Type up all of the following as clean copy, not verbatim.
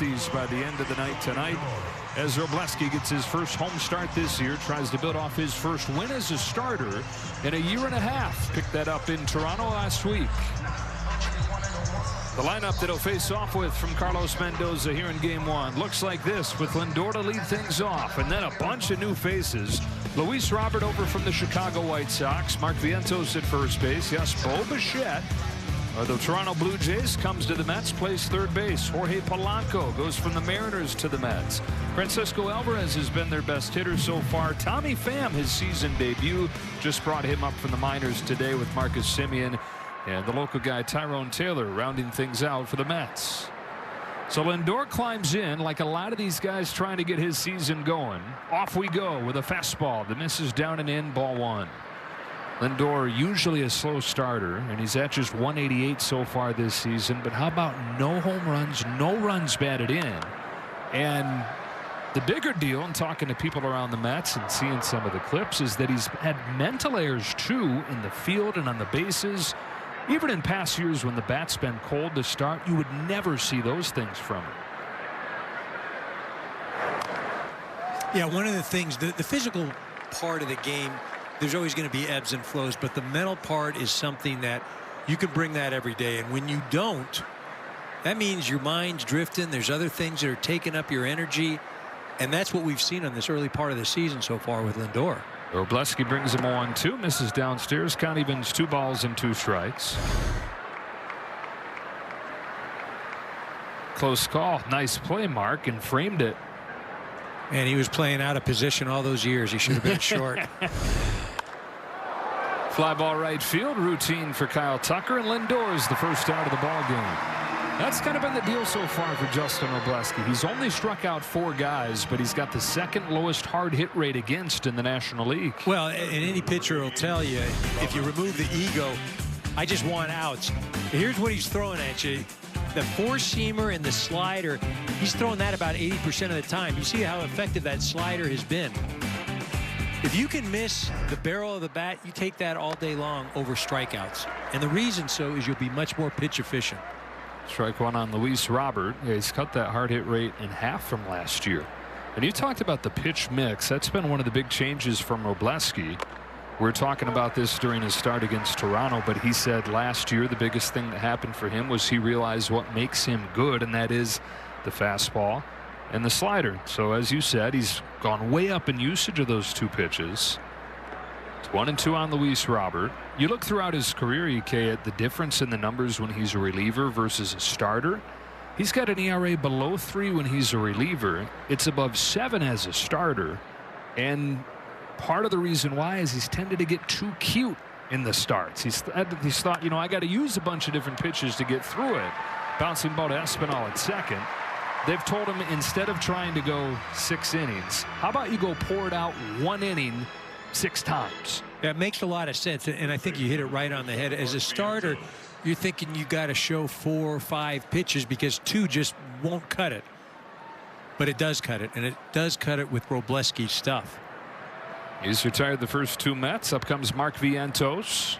60s by the end of the night tonight, as Robleski gets his first home start this year, tries to build off his first win as a starter in a year and a half. Picked that up in Toronto last week. The lineup that he'll face off with from Carlos Mendoza here in game one looks like this, with Lindor to lead things off, and then a bunch of new faces. Luis Robert over from the Chicago White Sox. Mark Vientos at first base. Yes, Bo Bichette of the Toronto Blue Jays comes to the Mets, plays third base. Jorge Polanco goes from the Mariners to the Mets. Francisco Alvarez has been their best hitter so far. Tommy Pham, his season debut, just brought him up from the minors today with Marcus Semien. And the local guy Tyrone Taylor rounding things out for the Mets. So Lindor climbs in like a lot of these guys trying to get his season going. Off we go with a fastball that misses down and in, ball one. Lindor usually a slow starter, and he's at just 188 so far this season. But how about no home runs, no runs batted in? And the bigger deal, in talking to people around the Mets and seeing some of the clips, is that he's had mental errors too in the field and on the bases. Even in past years when the bat's been cold to start, you would never see those things from him. Yeah, one of the things, the physical part of the game, there's always going to be ebbs and flows, but the mental part is something that you can bring that every day. And when you don't, that means your mind's drifting. There's other things that are taking up your energy. And that's what we've seen on this early part of the season so far with Lindor. Robleski brings him 1-2, misses downstairs. Count evens 2 balls and 2 strikes. Close call. Nice play, Mark, and framed it. And he was playing out of position all those years. He should have been short. Fly ball right field, routine for Kyle Tucker, and Lindor is the first out of the ball game. That's kind of been the deal so far for Justin Robleski. He's only struck out 4 guys, but he's got the second lowest hard hit rate against in the National League. Well, and any pitcher will tell you, if you remove the ego, I just want outs. Here's what he's throwing at you. The four-seamer and the slider, he's throwing that about 80% of the time. You see how effective that slider has been. If you can miss the barrel of the bat, you take that all day long over strikeouts. And the reason so is you'll be much more pitch efficient. Strike one on Luis Robert. Yeah, he's cut that hard hit rate in half from last year. And you talked about the pitch mix. That's been one of the big changes from Robleski. We're talking about this during his start against Toronto, but he said last year the biggest thing that happened for him was he realized what makes him good, and that is the fastball and the slider. So as you said, he's gone way up in usage of those 2 pitches. It's 1-2 on Luis Robert. You look throughout his career, EK, at the difference in the numbers when he's a reliever versus a starter. He's got an ERA below 3 when he's a reliever. It's above 7 as a starter. And part of the reason why is he's tended to get too cute in the starts. He's thought, you know, I got to use a bunch of different pitches to get through it. Bouncing ball to Espinal at second. They've told him, instead of trying to go 6 innings, how about you go pour it out 1 inning 6 times? Yeah, it makes a lot of sense, and I think you hit it right on the head. As a starter, you're thinking you got to show 4 or 5 pitches because 2 just won't cut it. But it does cut it, and it does cut it with Robleski's stuff. He's retired the first 2 Mets. Up comes Mark Vientos.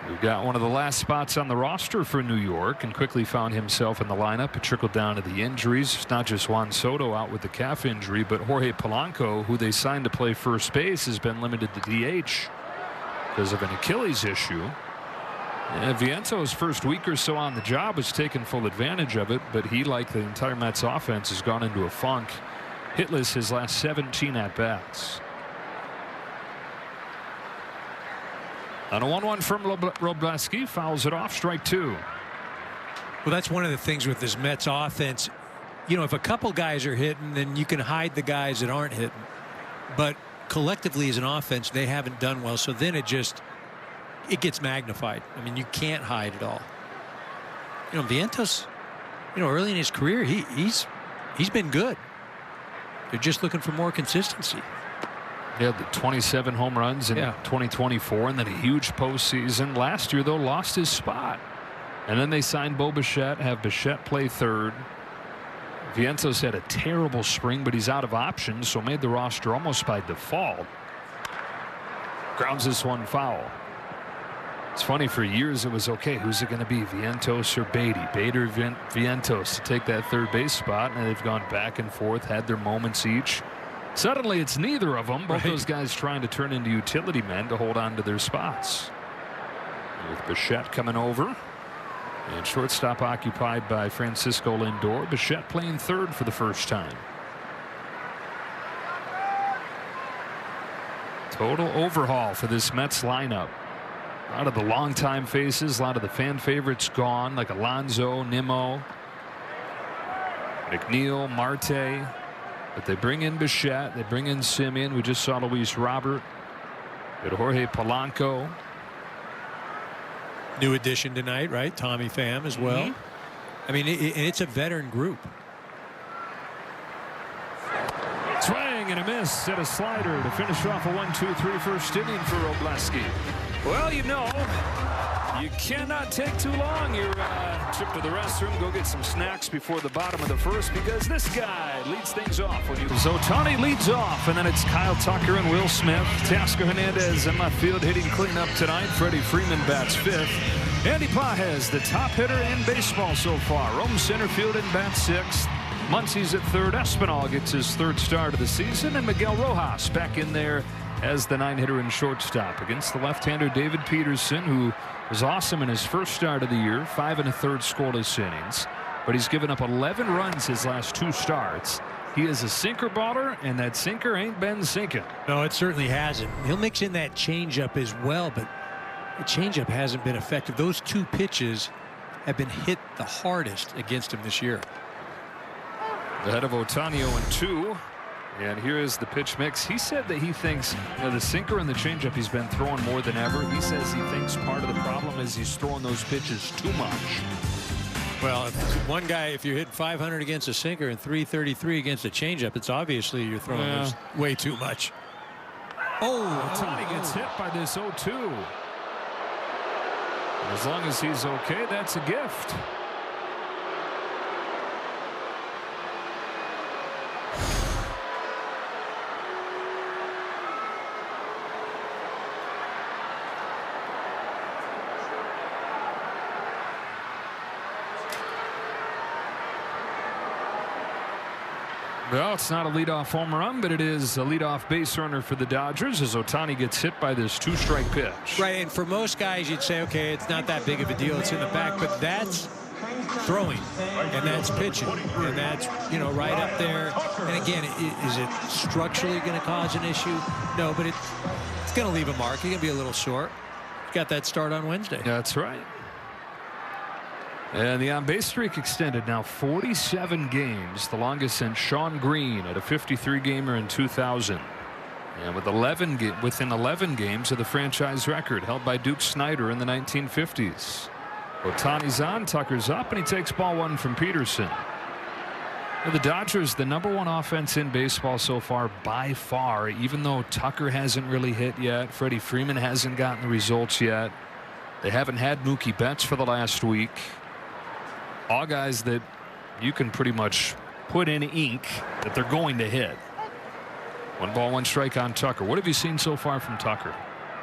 We've got one of the last spots on the roster for New York, and quickly found himself in the lineup. It trickled down to the injuries. It's not just Juan Soto out with the calf injury, but Jorge Polanco, who they signed to play first base, has been limited to DH because of an Achilles issue. And Vientos' first week or so on the job was taking full advantage of it, but he, like the entire Mets offense, has gone into a funk. Hitless his last 17 at-bats. On a 1-1 from Robleski, fouls it off, strike 2. Well, that's one of the things with this Mets offense. You know, if a couple guys are hitting, then you can hide the guys that aren't hitting. But collectively as an offense, they haven't done well. So then it gets magnified. I mean, you can't hide it all. You know, Vientos, you know, early in his career, he's been good. They're just looking for more consistency. He had the 27 home runs in 2024, and then a huge postseason. Last year, though, lost his spot. And then they signed Bo Bichette, have Bichette play third. Vientos had a terrible spring, but he's out of options, so made the roster almost by default. Grounds this one foul. It's funny, for years it was okay, who's it going to be, Vientos or Beatty? Beatty or Vientos to take that third base spot, and they've gone back and forth, had their moments each. Suddenly it's neither of them. Both those guys trying to turn into utility men to hold on to their spots. With Bichette coming over, and shortstop occupied by Francisco Lindor. Bichette playing third for the first time. Total overhaul for this Mets lineup. A lot of the longtime faces, a lot of the fan favorites gone, like Alonso, Nimmo, McNeil, Marte. But they bring in Bichette, they bring in Simeon. We just saw Luis Robert. Good Jorge Polanco. New addition tonight, right? Tommy Pham as well. I mean, it's a veteran group. Swing and a miss at a slider to finish off a 1-2-3 first inning for Robleski. Well, you know, you cannot take too long. Your trip to the restroom, go get some snacks before the bottom of the first, because this guy leads things off. So Ohtani leads off, and then it's Kyle Tucker and Will Smith. Teoscar Hernandez in left field hitting cleanup tonight. Freddie Freeman bats fifth. Andy Pages, the top hitter in baseball so far. Roams center field and bats sixth. Muncie's at third. Espinal gets his third start of the season, and Miguel Rojas back in there as the 9-hitter in shortstop against the left-hander David Peterson, who was awesome in his first start of the year. 5 1/3 scoreless innings, but he's given up 11 runs his last 2 starts. He is a sinker baller, and that sinker ain't been sinking. No, it certainly hasn't. He'll mix in that changeup as well, but the changeup hasn't been effective. Those 2 pitches have been hit the hardest against him this year. Ahead of Ohtani 0-2. And here is the pitch mix. He said that he thinks, you know, the sinker and the changeup he's been throwing more than ever. He says he thinks part of the problem is he's throwing those pitches too much. Well, if one guy, if you're hitting 500 against a sinker and 333 against a changeup, it's obviously you're throwing those way too much. Ohtani gets hit by this 0-2. As long as he's okay, that's a gift. Well, it's not a leadoff home run, but it is a leadoff base runner for the Dodgers as Ohtani gets hit by this 2-strike pitch. Right, and for most guys, you'd say, okay, it's not that big of a deal. It's in the back, but that's throwing, and that's pitching, and that's, you know, right up there. And again, is it structurally going to cause an issue? No, but it's going to leave a mark. It's going to be a little short. Got that start on Wednesday. That's right. And the on-base streak extended now 47 games, the longest since Sean Green at a 53-gamer in 2000. And with within 11 games of the franchise record held by Duke Snider in the 1950s. Ohtani's on, Tucker's up, and he takes ball 1 from Peterson. Well, the Dodgers, the #1 offense in baseball so far by far, even though Tucker hasn't really hit yet. Freddie Freeman hasn't gotten the results yet. They haven't had Mookie Betts for the last week. All guys that you can pretty much put in ink that they're going to hit. 1 ball, 1 strike on Tucker. What have you seen so far from Tucker?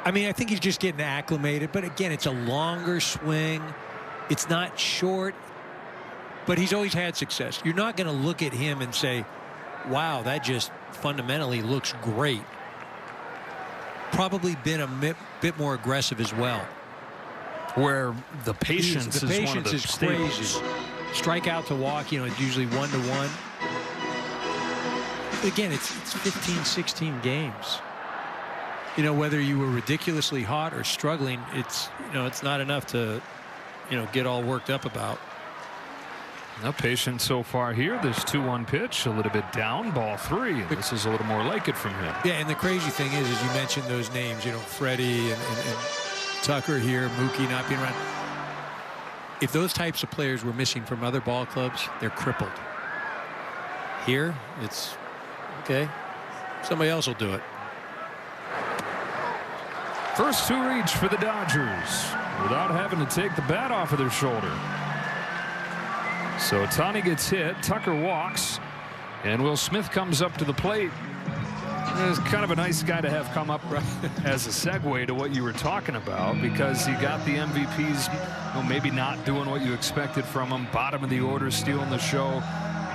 I mean, I think he's just getting acclimated, but again, it's a longer swing. It's not short, but he's always had success. You're not going to look at him and say, wow, that just fundamentally looks great. Probably been a bit more aggressive as well. Where the patience is one of the crazy. Strike out to walk, you know, it's usually 1-1. Again, it's 15, 16 games. You know, whether you were ridiculously hot or struggling, it's not enough to, get all worked up about. No patience so far here. This 2-1 pitch, a little bit down, ball 3. And this is a little more like it from him. Yeah, and the crazy thing is you mentioned those names, Freddie and Tucker here, Mookie not being around. If those types of players were missing from other ball clubs, they're crippled. Here, it's okay. Somebody else will do it. First to reach for the Dodgers without having to take the bat off of their shoulder. So Ohtani gets hit. Tucker walks. And Will Smith comes up to the plate. It's kind of a nice guy to have come up as a segue to what you were talking about, because you got the MVPs, maybe not doing what you expected from him, bottom of the order, stealing the show.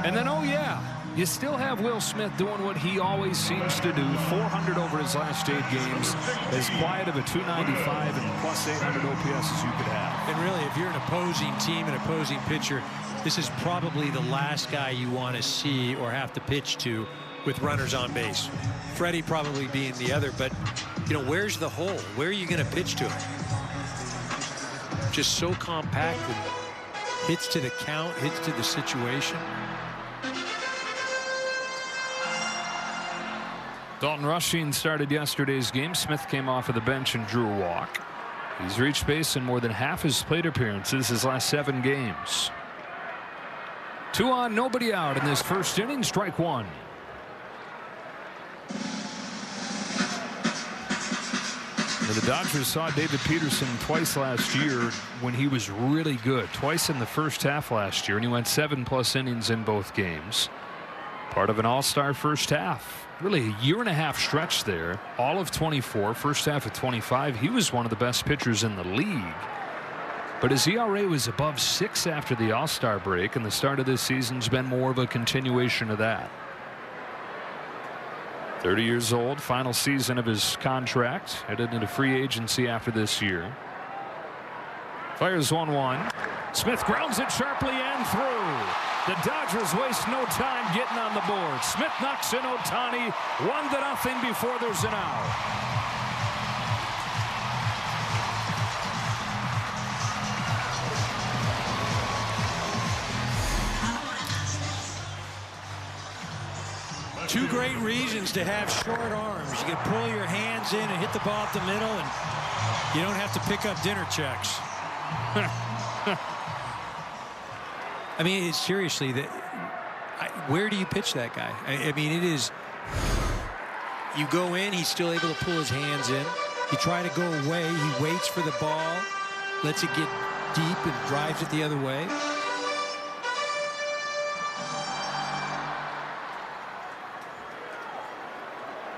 And then, oh yeah, you still have Will Smith doing what he always seems to do, 400 over his last 8 games, as quiet of a 295 and plus 800 OPS as you could have. And really, if you're an opposing team, an opposing pitcher, this is probably the last guy you want to see or have to pitch to with runners on base. Freddie probably being the other, but where's the hole? Where are you going to pitch to him? Just so compact and hits to the count, hits to the situation. Dalton Rushing started yesterday's game. Smith came off of the bench and drew a walk. He's reached base in more than half his plate appearances his last 7 games. 2 on, nobody out in this first inning. Strike 1. The Dodgers saw David Peterson twice last year when he was really good. Twice in the first half last year, and he went 7+ innings in both games. Part of an all-star first half. Really a 1.5-year stretch there. All of 24, first half of 25. He was one of the best pitchers in the league. But his ERA was above 6 after the all-star break, and the start of this season's been more of a continuation of that. 30 years old, final season of his contract, headed into free agency after this year. Fires 1-1. Smith grounds it sharply and through. The Dodgers waste no time getting on the board. Smith knocks in Ohtani 1-0 before there's an out. Two great reasons to have short arms. You can pull your hands in and hit the ball up the middle, and you don't have to pick up dinner checks. I mean, seriously, where do you pitch that guy? I mean, it is, you go in, he's still able to pull his hands in. You try to go away, he waits for the ball, lets it get deep and drives it the other way.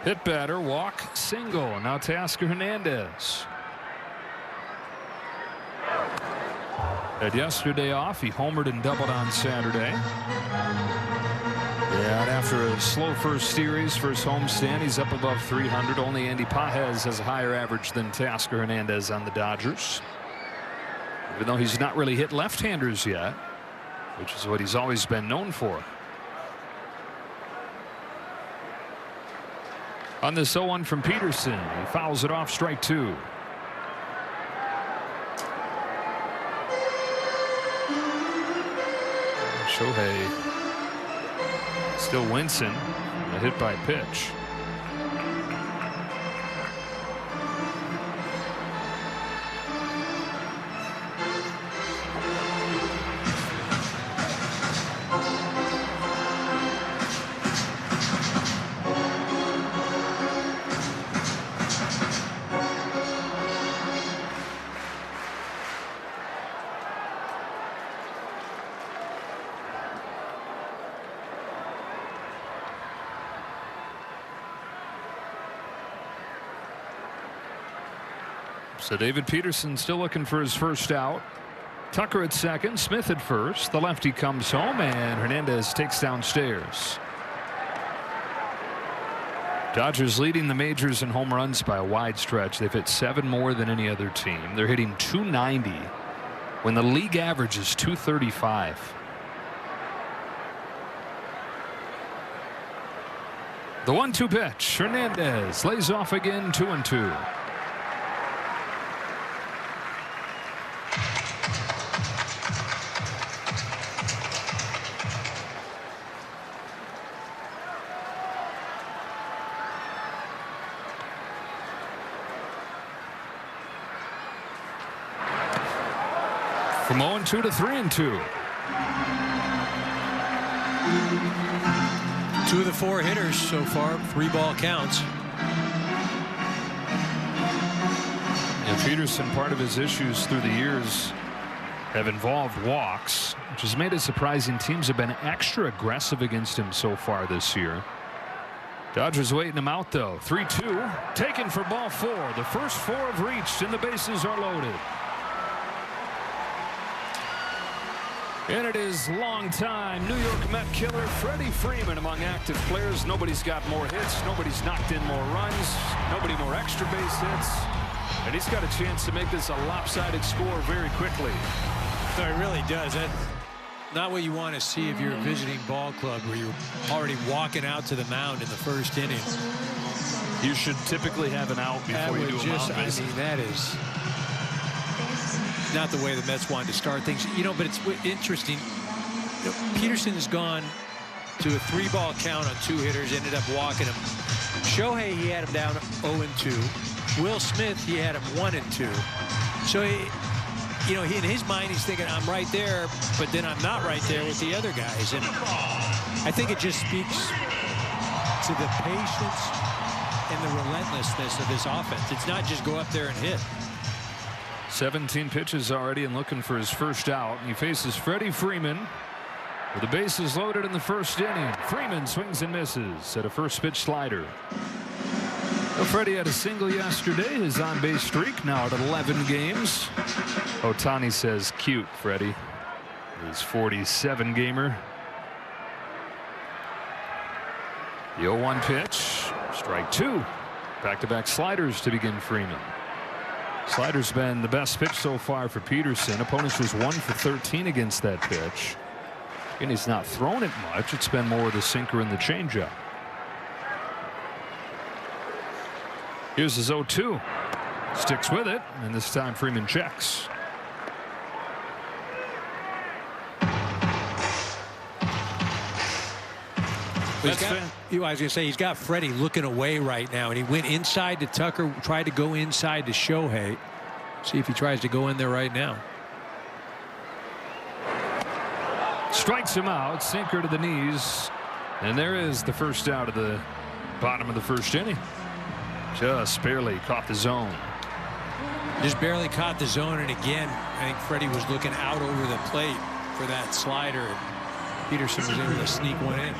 Hit batter, walk, single. Now Teoscar Hernandez. Had yesterday off. He homered and doubled on Saturday. Yeah, and after a slow first series, first homestand, he's up above 300. Only Andy Pages has a higher average than Teoscar Hernandez on the Dodgers. Even though he's not really hit left-handers yet, which is what he's always been known for. On this 0-1 from Peterson, he fouls it off, strike 2. Shohei still wincing. A hit by pitch. So David Peterson still looking for his first out. Tucker at second, Smith at first. The lefty comes home, and Hernandez takes downstairs. Dodgers leading the majors in home runs by a wide stretch. They've hit 7 more than any other team. They're hitting 290 when the league average is 235. The 1-2 pitch. Hernandez lays off again, 2-2. From 0-2 to 3-2. 2 of the 4 hitters so far, 3 ball counts. And Peterson, part of his issues through the years have involved walks, which has made it surprising teams have been extra aggressive against him so far this year. Dodgers waiting him out, though. 3-2. Taken for ball 4. The first 4 have reached, and the bases are loaded. And it is longtime New York Met killer Freddie Freeman among active players. Nobody's got more hits. Nobody's knocked in more runs. Nobody more extra base hits. And he's got a chance to make this a lopsided score very quickly. So it really does. That's not what you want to see if you're a visiting ball club where you're already walking out to the mound in the first inning. You should typically have an out before you do a mound visit. I mean, that is not the way the Mets wanted to start things. You know, but it's interesting. You know, Peterson has gone to a 3-ball count on 2 hitters, ended up walking him. Shohei, he had him down 0-2. Will Smith, he had him 1-2. So, you know, in his mind, he's thinking, I'm right there, but then I'm not right there with the other guys. And I think it just speaks to the patience and the relentlessness of this offense. It's not just go up there and hit. 17 pitches already and looking for his first out. He faces Freddie Freeman with the bases loaded in the first inning. Freeman swings and misses at a first pitch slider. Well, Freddie had a single yesterday. His on-base streak now at 11 games. Ohtani says, cute, Freddie. His 47 gamer. The 0-1 pitch. Strike 2. Back-to-back sliders to begin Freeman. Slider's been the best pitch so far for Peterson. Opponents just 1 for 13 against that pitch. And he's not thrown it much. It's been more the sinker and the changeup. Here's his 0-2. Sticks with it, and this time Freeman checks. I was going to say, he's got Freddie looking away right now, and he went inside to Tucker, tried to go inside to Shohei. See if he tries to go in there right now. Strikes him out, sinker to the knees, and there is the first out of the bottom of the first inning. Just barely caught the zone. Just barely caught the zone, and again, I think Freddie was looking out over the plate for that slider, and Peterson was able to sneak one in.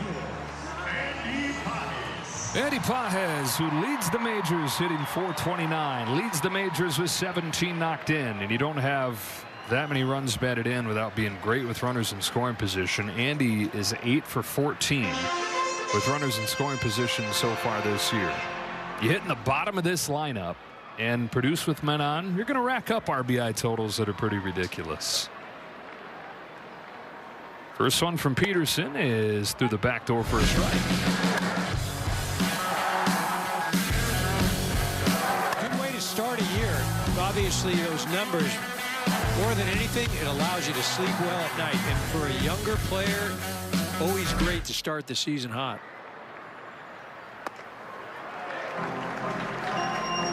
Andy Pages, who leads the majors hitting .429, leads the majors with 17 knocked in, and you don't have that many runs batted in without being great with runners in scoring position. Andy is 8 for 14 with runners in scoring position so far this year. You hit in the bottom of this lineup and produce with men on, you're going to rack up RBI totals that are pretty ridiculous. First one from Peterson is through the back door for a strike. Start a year. Obviously, those numbers, more than anything, it allows you to sleep well at night. And for a younger player, always great to start the season hot.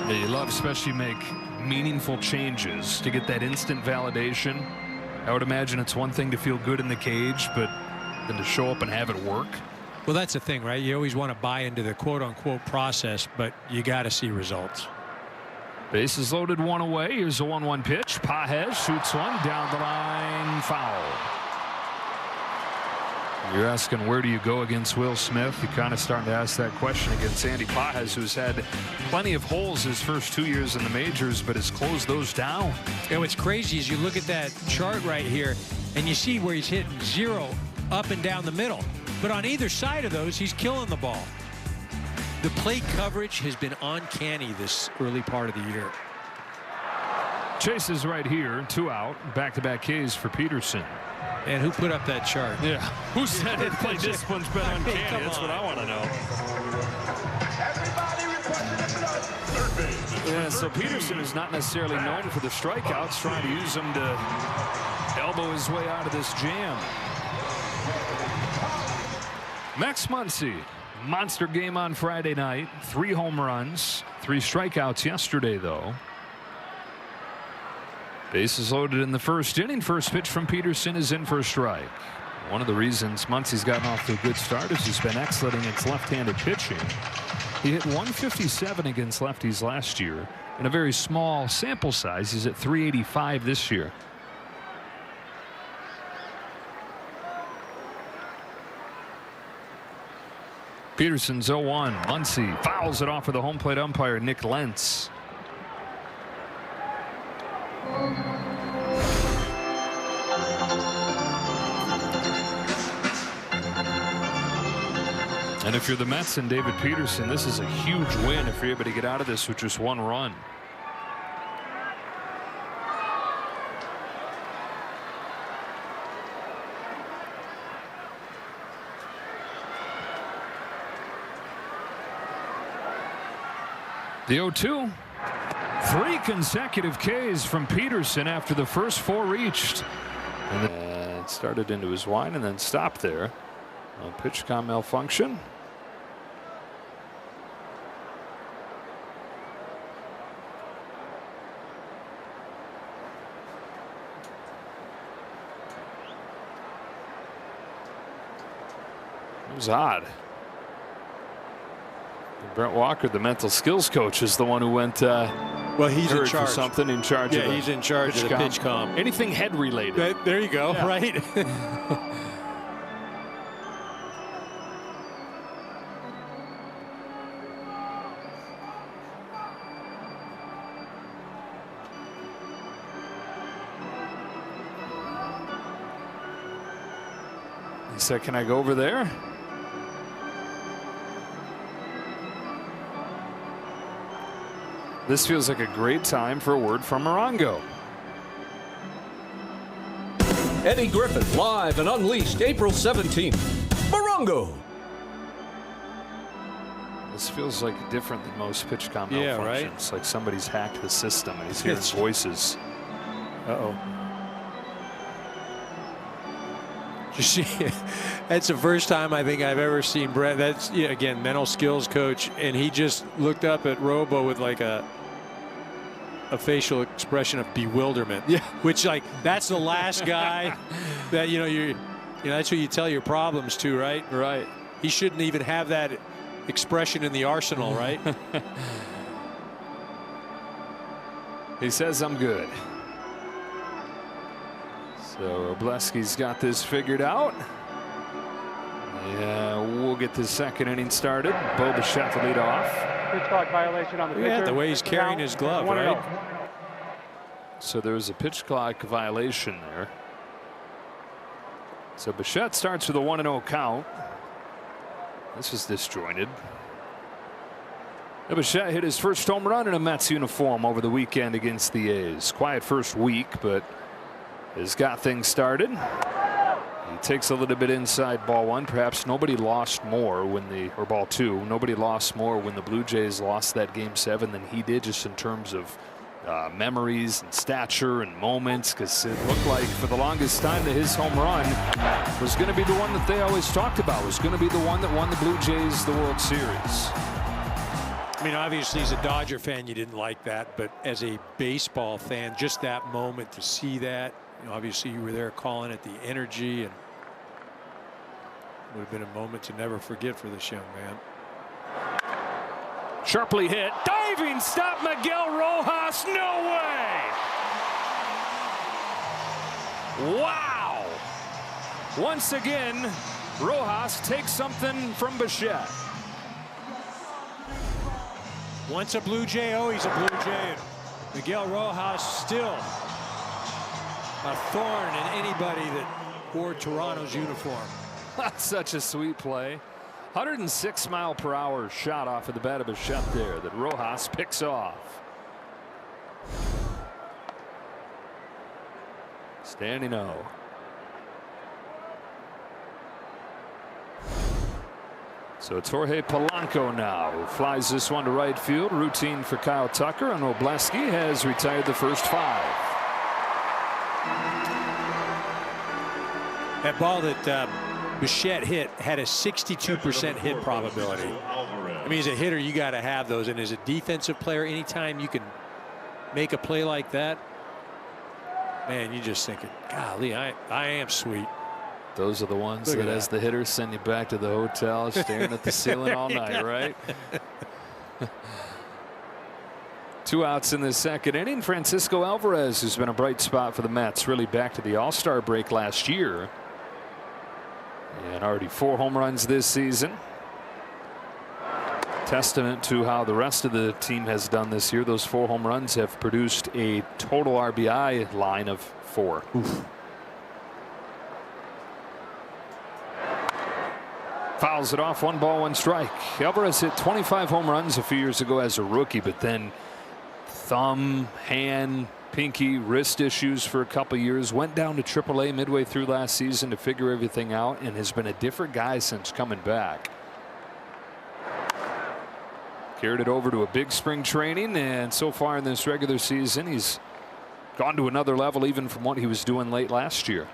You love especially make meaningful changes to get that instant validation. I would imagine it's one thing to feel good in the cage, but then to show up and have it work. Well, that's the thing, right? You always want to buy into the quote-unquote process, but you got to see results. Bases loaded, 1 away. Here's a 1-1 pitch. Pages shoots one down the line, foul. You're asking, where do you go against Will Smith? You're kind of starting to ask that question against Andy Pages, who's had plenty of holes his first 2 years in the majors, but has closed those down. And what's crazy is you look at that chart right here, and you see where he's hitting 0 up and down the middle. But on either side of those, he's killing the ball. The plate coverage has been uncanny this early part of the year. Chase is right here, 2 out, back-to-back Ks for Peterson. And who put up that chart? Yeah, who said it? Play discipline's been uncanny? That's what I want to know. Yeah, so Peterson is not necessarily known for the strikeouts, trying to use them to elbow his way out of this jam. Max Muncy. Monster game on Friday night. 3 home runs, 3 strikeouts yesterday, though. Bases loaded in the first inning. First pitch from Peterson is in for a strike. One of the reasons Muncy's gotten off to a good start is he's been excellent against left-handed pitching. He hit .157 against lefties last year. In a very small sample size, he's at .385 this year. Peterson's 0-1. Muncy fouls it off of the home plate umpire, Nick Lentz. And if you're the Mets and David Peterson, this is a huge win if you're able to get out of this with just 1 run. The 0-2. 3 consecutive Ks from Peterson after the first 4 reached. And it started into his wind and then stopped there. Pitch com malfunction. It was odd. Brent Walker, the mental skills coach, is the one who went. Well, he's in charge. Something in charge. Yeah, he's in charge of the pitch com. Anything head related. There you go. Yeah. Right. He said, "Can I go over there?" This feels like a great time for a word from Morongo. Eddie Griffin live and unleashed April 17th. Morongo. This feels like different than most pitch com malfunctions. Yeah, right. It's like somebody's hacked the system and he's hearing voices. Uh-oh. You see, that's the first time I think I've ever seen Brett. That's, yeah, again, mental skills coach, and he just looked up at Robo with like a facial expression of bewilderment. Yeah. Which, like, that's the last guy that that's who you tell your problems to, right? Right. He shouldn't even have that expression in the arsenal, right? He says, "I'm good." So Robleski's got this figured out. Yeah, we'll get the second inning started. Bo Bichette to lead off. Pitch clock violation on the pitcher. Yeah, the way he's carrying his glove, right? So there was a pitch clock violation there. So Bichette starts with a 1-0 count. This was disjointed. Bichette hit his first home run in a Mets uniform over the weekend against the A's. Quiet first week, but has got things started. He takes a little bit inside ball 1. Perhaps nobody lost more when or ball 2. Nobody lost more when the Blue Jays lost that game 7 than he did, just in terms of memories and stature and moments, because it looked like for the longest time that his home run was going to be the one that they always talked about, was going to be the one that won the Blue Jays the World Series. I mean, obviously, as a Dodger fan, you didn't like that, but as a baseball fan, just that moment to see that, obviously you were there calling it, the energy, and would have been a moment to never forget for this young man. Sharply hit, diving stop, Miguel Rojas. No way. Wow. Once again, Rojas takes something from Bichette. Once a Blue Jay, always a Blue Jay. And Miguel Rojas still a thorn in anybody that wore Toronto's uniform. That's such a sweet play. 106-mile-per-hour shot off of the bat of Bichette there that Rojas picks off. Standing O. So it's Jorge Polanco now who flies this one to right field. Routine for Kyle Tucker, and Robleski has retired the first 5. That ball that Bichette hit had a 62% hit probability. I mean, as a hitter, you got to have those, and as a defensive player, anytime you can make a play like that, man, you just thinking, golly, I am sweet. Those are the ones that, as the hitter, send you back to the hotel staring at the ceiling all night, right? 2 outs in the second inning. Francisco Alvarez, who's been a bright spot for the Mets, really back to the All-Star break last year. And already 4 home runs this season. Testament to how the rest of the team has done this year. Those 4 home runs have produced a total RBI line of 4. Oof. Fouls it off. 1 ball, 1 strike. Alvarez hit 25 home runs a few years ago as a rookie, but then thumb, hand, pinky, wrist issues for a couple years. Went down to AAA midway through last season to figure everything out, and has been a different guy since coming back. Carried it over to a big spring training, and so far in this regular season, he's gone to another level even from what he was doing late last year.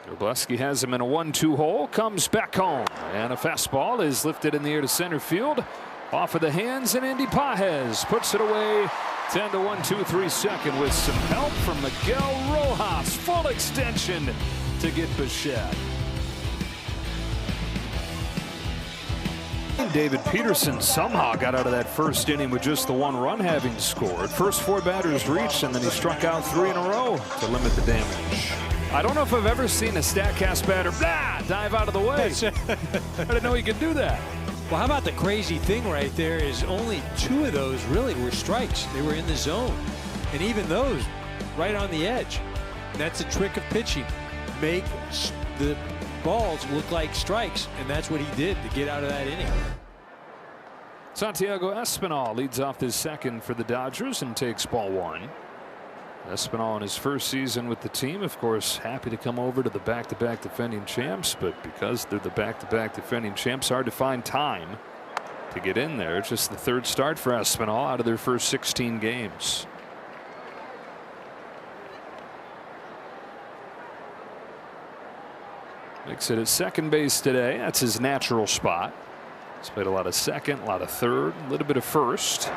Wrobleski has him in a 1-2 hole, comes back home, and a fastball is lifted in the air to center field, off of the hands, and Andy Pages puts it away. 10-1, 2-3 second with some help from Miguel Rojas. Full extension to get Bichette. David Peterson somehow got out of that first inning with just the 1 run, having scored. First 4 batters reached, and then he struck out 3 in a row to limit the damage. I don't know if I've ever seen a StatCast batter dive out of the way. I didn't know he could do that. Well, how about the crazy thing right there is only 2 of those really were strikes. They were in the zone, and even those right on the edge. That's a trick of pitching. Make the balls look like strikes, and that's what he did to get out of that inning. Santiago Espinal leads off his second for the Dodgers and takes ball 1. Espinal in his first season with the team, of course, happy to come over to the back-to-back defending champs, but because they're the back-to-back defending champs, hard to find time to get in there. It's just the 3rd start for Espinal out of their first 16 games. Makes it at second base today. That's his natural spot. He's played a lot of second, a lot of third, a little bit of first.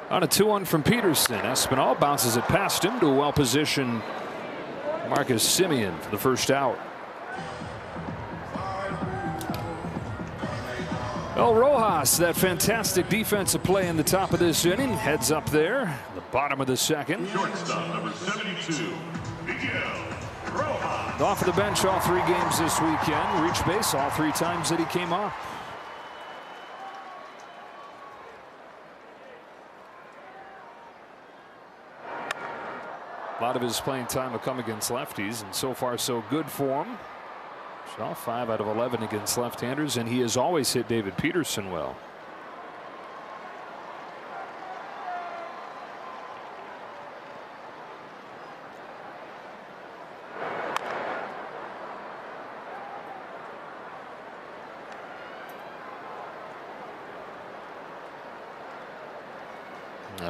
On a 2-1 from Peterson, Espinal bounces it past him to a well-positioned Marcus Semien for the first out. El Rojas, that fantastic defensive play in the top of this inning, heads up there, the bottom of the second. Shortstop number 72, Miguel Rojas. Off of the bench all 3 games this weekend. Reached base all 3 times that he came up. A lot of his playing time will come against lefties, and so far so good for him. So 5 out of 11 against left-handers, and he has always hit David Peterson well.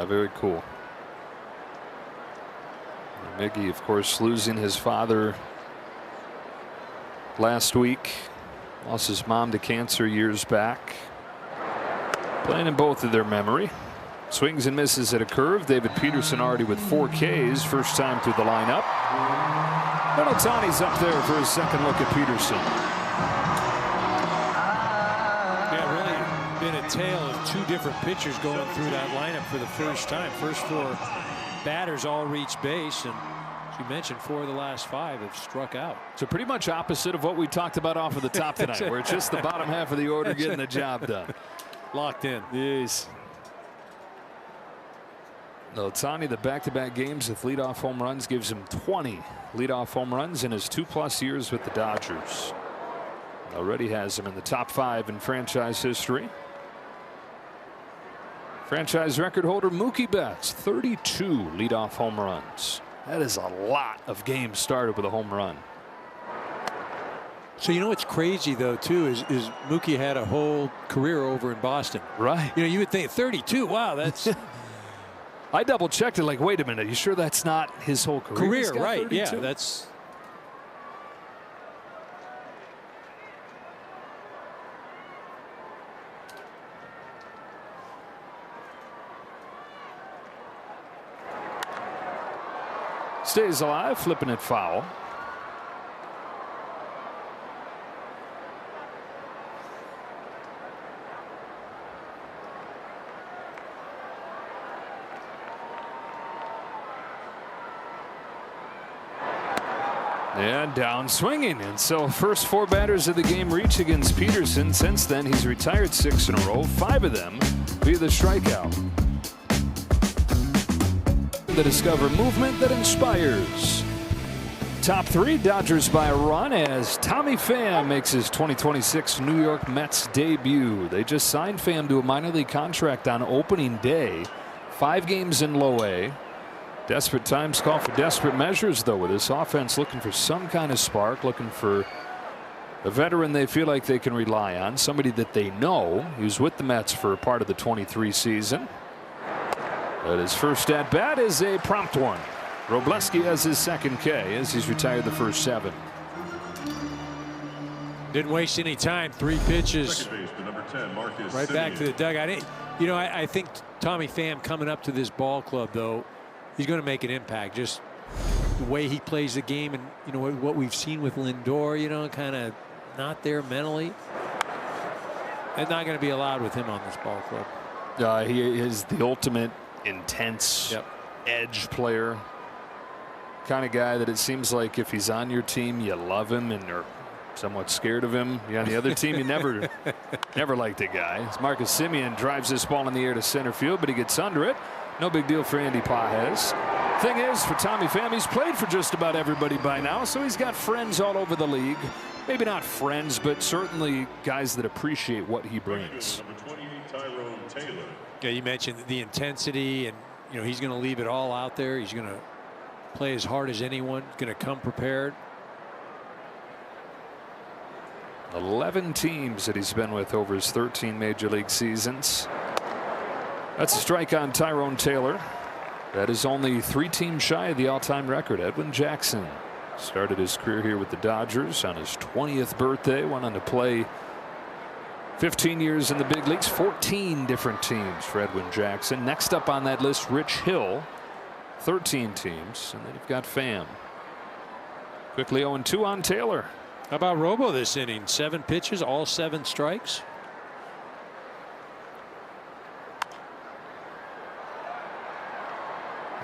Very cool. Miggy, of course, losing his father last week. Lost his mom to cancer years back. Playing in both of their memory. Swings and misses at a curve. David Peterson already with 4 Ks. First time through the lineup. And Ohtani's up there for his second look at Peterson. Yeah, really been a tale of 2 different pitchers going through that lineup for the first time. First 4 batters all reached base, and as you mentioned, 4 of the last 5 have struck out. So pretty much opposite of what we talked about off of the top tonight, where it's just the bottom half of the order getting the job done. Locked in. Yes. Ohtani, the back-to-back games with leadoff home runs, gives him 20 leadoff home runs in his 2+ years with the Dodgers. Already has him in the top 5 in franchise history. Franchise record holder Mookie Betts, 32 leadoff home runs. That is a lot of games started with a home run. So you know what's crazy though too is Mookie had a whole career over in Boston. Right. You know, you would think 32. Wow, that's. I double checked it. Like, wait a minute. You sure that's not his whole career? Right. 32? Yeah, that's. Stays alive, flipping it foul. And down swinging. And so first 4 batters of the game reach against Peterson. Since then, he's retired 6 in a row, 5 of them via the strikeout. To discover movement that inspires. Top 3 Dodgers by a run as Tommy Pham makes his 2026 New York Mets debut. They just signed Pham to a minor league contract on opening day. 5 games in low A. Desperate times call for desperate measures, though, with this offense looking for some kind of spark, looking for a veteran they feel like they can rely on, somebody that they know. He was with the Mets for a part of the 23 season. But his first at bat is a prompt one. Robleski has his second K as he's retired the first 7. Didn't waste any time. 3 pitches. Right back to the dugout. You know, I think Tommy Pham coming up to this ball club, though, he's going to make an impact. Just the way he plays the game, and you know what we've seen with Lindor, you know, kind of not there mentally. That's not going to be allowed with him on this ball club. He is the ultimate intense edge player. Kind of guy that it seems like if he's on your team, you love him and are somewhat scared of him. On the other team, you never liked the guy. As Marcus Semien drives this ball in the air to center field, but he gets under it. No big deal for Andy Pages. Thing is, for Tommy Pham, he's played for just about everybody by now, so he's got friends all over the league. Maybe not friends, but certainly guys that appreciate what he brings. Yeah, you mentioned the intensity, and you know he's going to leave it all out there. He's going to play as hard as anyone. Going to come prepared. 11 teams that he's been with over his 13 major league seasons. That's a strike on Tyrone Taylor. That is only 3 teams shy of the all-time record. Edwin Jackson started his career here with the Dodgers on his 20th birthday. Went on to play 15 years in the big leagues. 14 different teams for Edwin Jackson. Next up on that list, Rich Hill. 13 teams. And then you've got Pham. Quickly 0-2 on Taylor. How about Robo this inning? 7 pitches, all 7 strikes.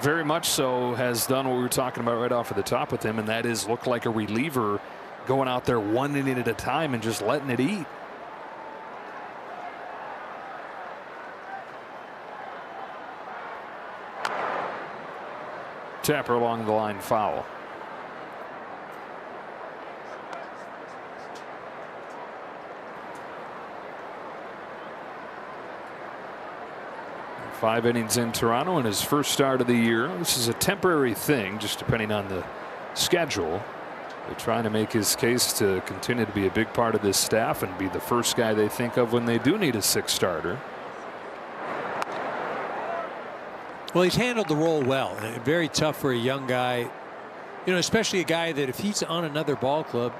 Very much so has done what we were talking about right off of the top with him, and that is look like a reliever going out there 1 inning at a time and just letting it eat. Tapper along the line, foul. Five innings in Toronto in his first start of the year. This is a temporary thing, just depending on the schedule. They're trying to make his case to continue to be a big part of this staff and be the first guy they think of when they do need a 6th starter. Well, he's handled the role well. Very tough for a young guy, you know, especially a guy that if he's on another ball club,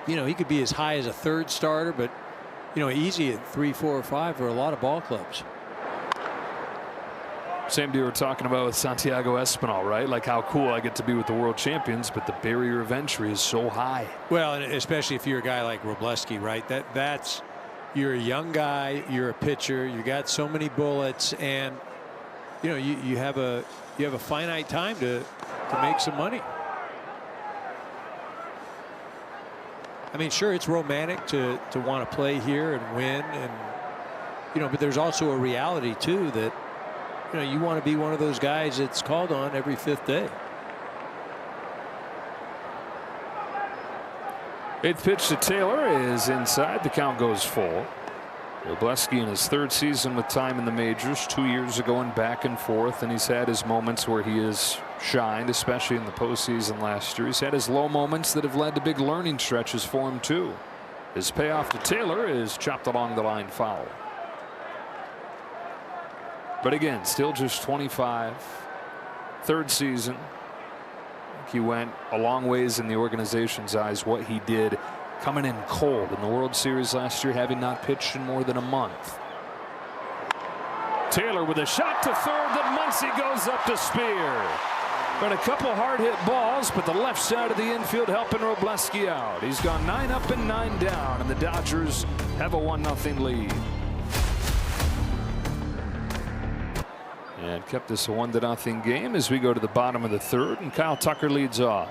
you know, he could be as high as a 3rd starter, but you know, easy at 3, 4, or 5 for a lot of ball clubs. Same deal we're talking about with Santiago Espinal, right? Like how cool I get to be with the world champions, but the barrier of entry is so high. Well, and especially if you're a guy like Robleski, right? That's you're a young guy, you're a pitcher, you got so many bullets, and you know you have a finite time to make some money. I mean, sure, it's romantic to want to play here and win, and you know, but there's also a reality too that you know you want to be one of those guys that's called on every 5th day. 8th pitch to Taylor is inside. The count goes full. Robleski in his 3rd season with time in the majors, 2 years ago and back and forth, and he's had his moments where he has shined, especially in the postseason last year. He's had his low moments that have led to big learning stretches for him too. His payoff to Taylor is chopped along the line, foul. But again, still just 25, 3rd season. He went a long ways in the organization's eyes. What he did coming in cold in the World Series last year, having not pitched in more than a month. Taylor with a shot to 3rd that Muncy goes up to spear. But a couple hard hit balls, but the left side of the infield helping Robleski out. He's gone 9 up and 9 down, and the Dodgers have a 1-0 lead. And kept this a 1-0 game as we go to the bottom of the 3rd, and Kyle Tucker leads off.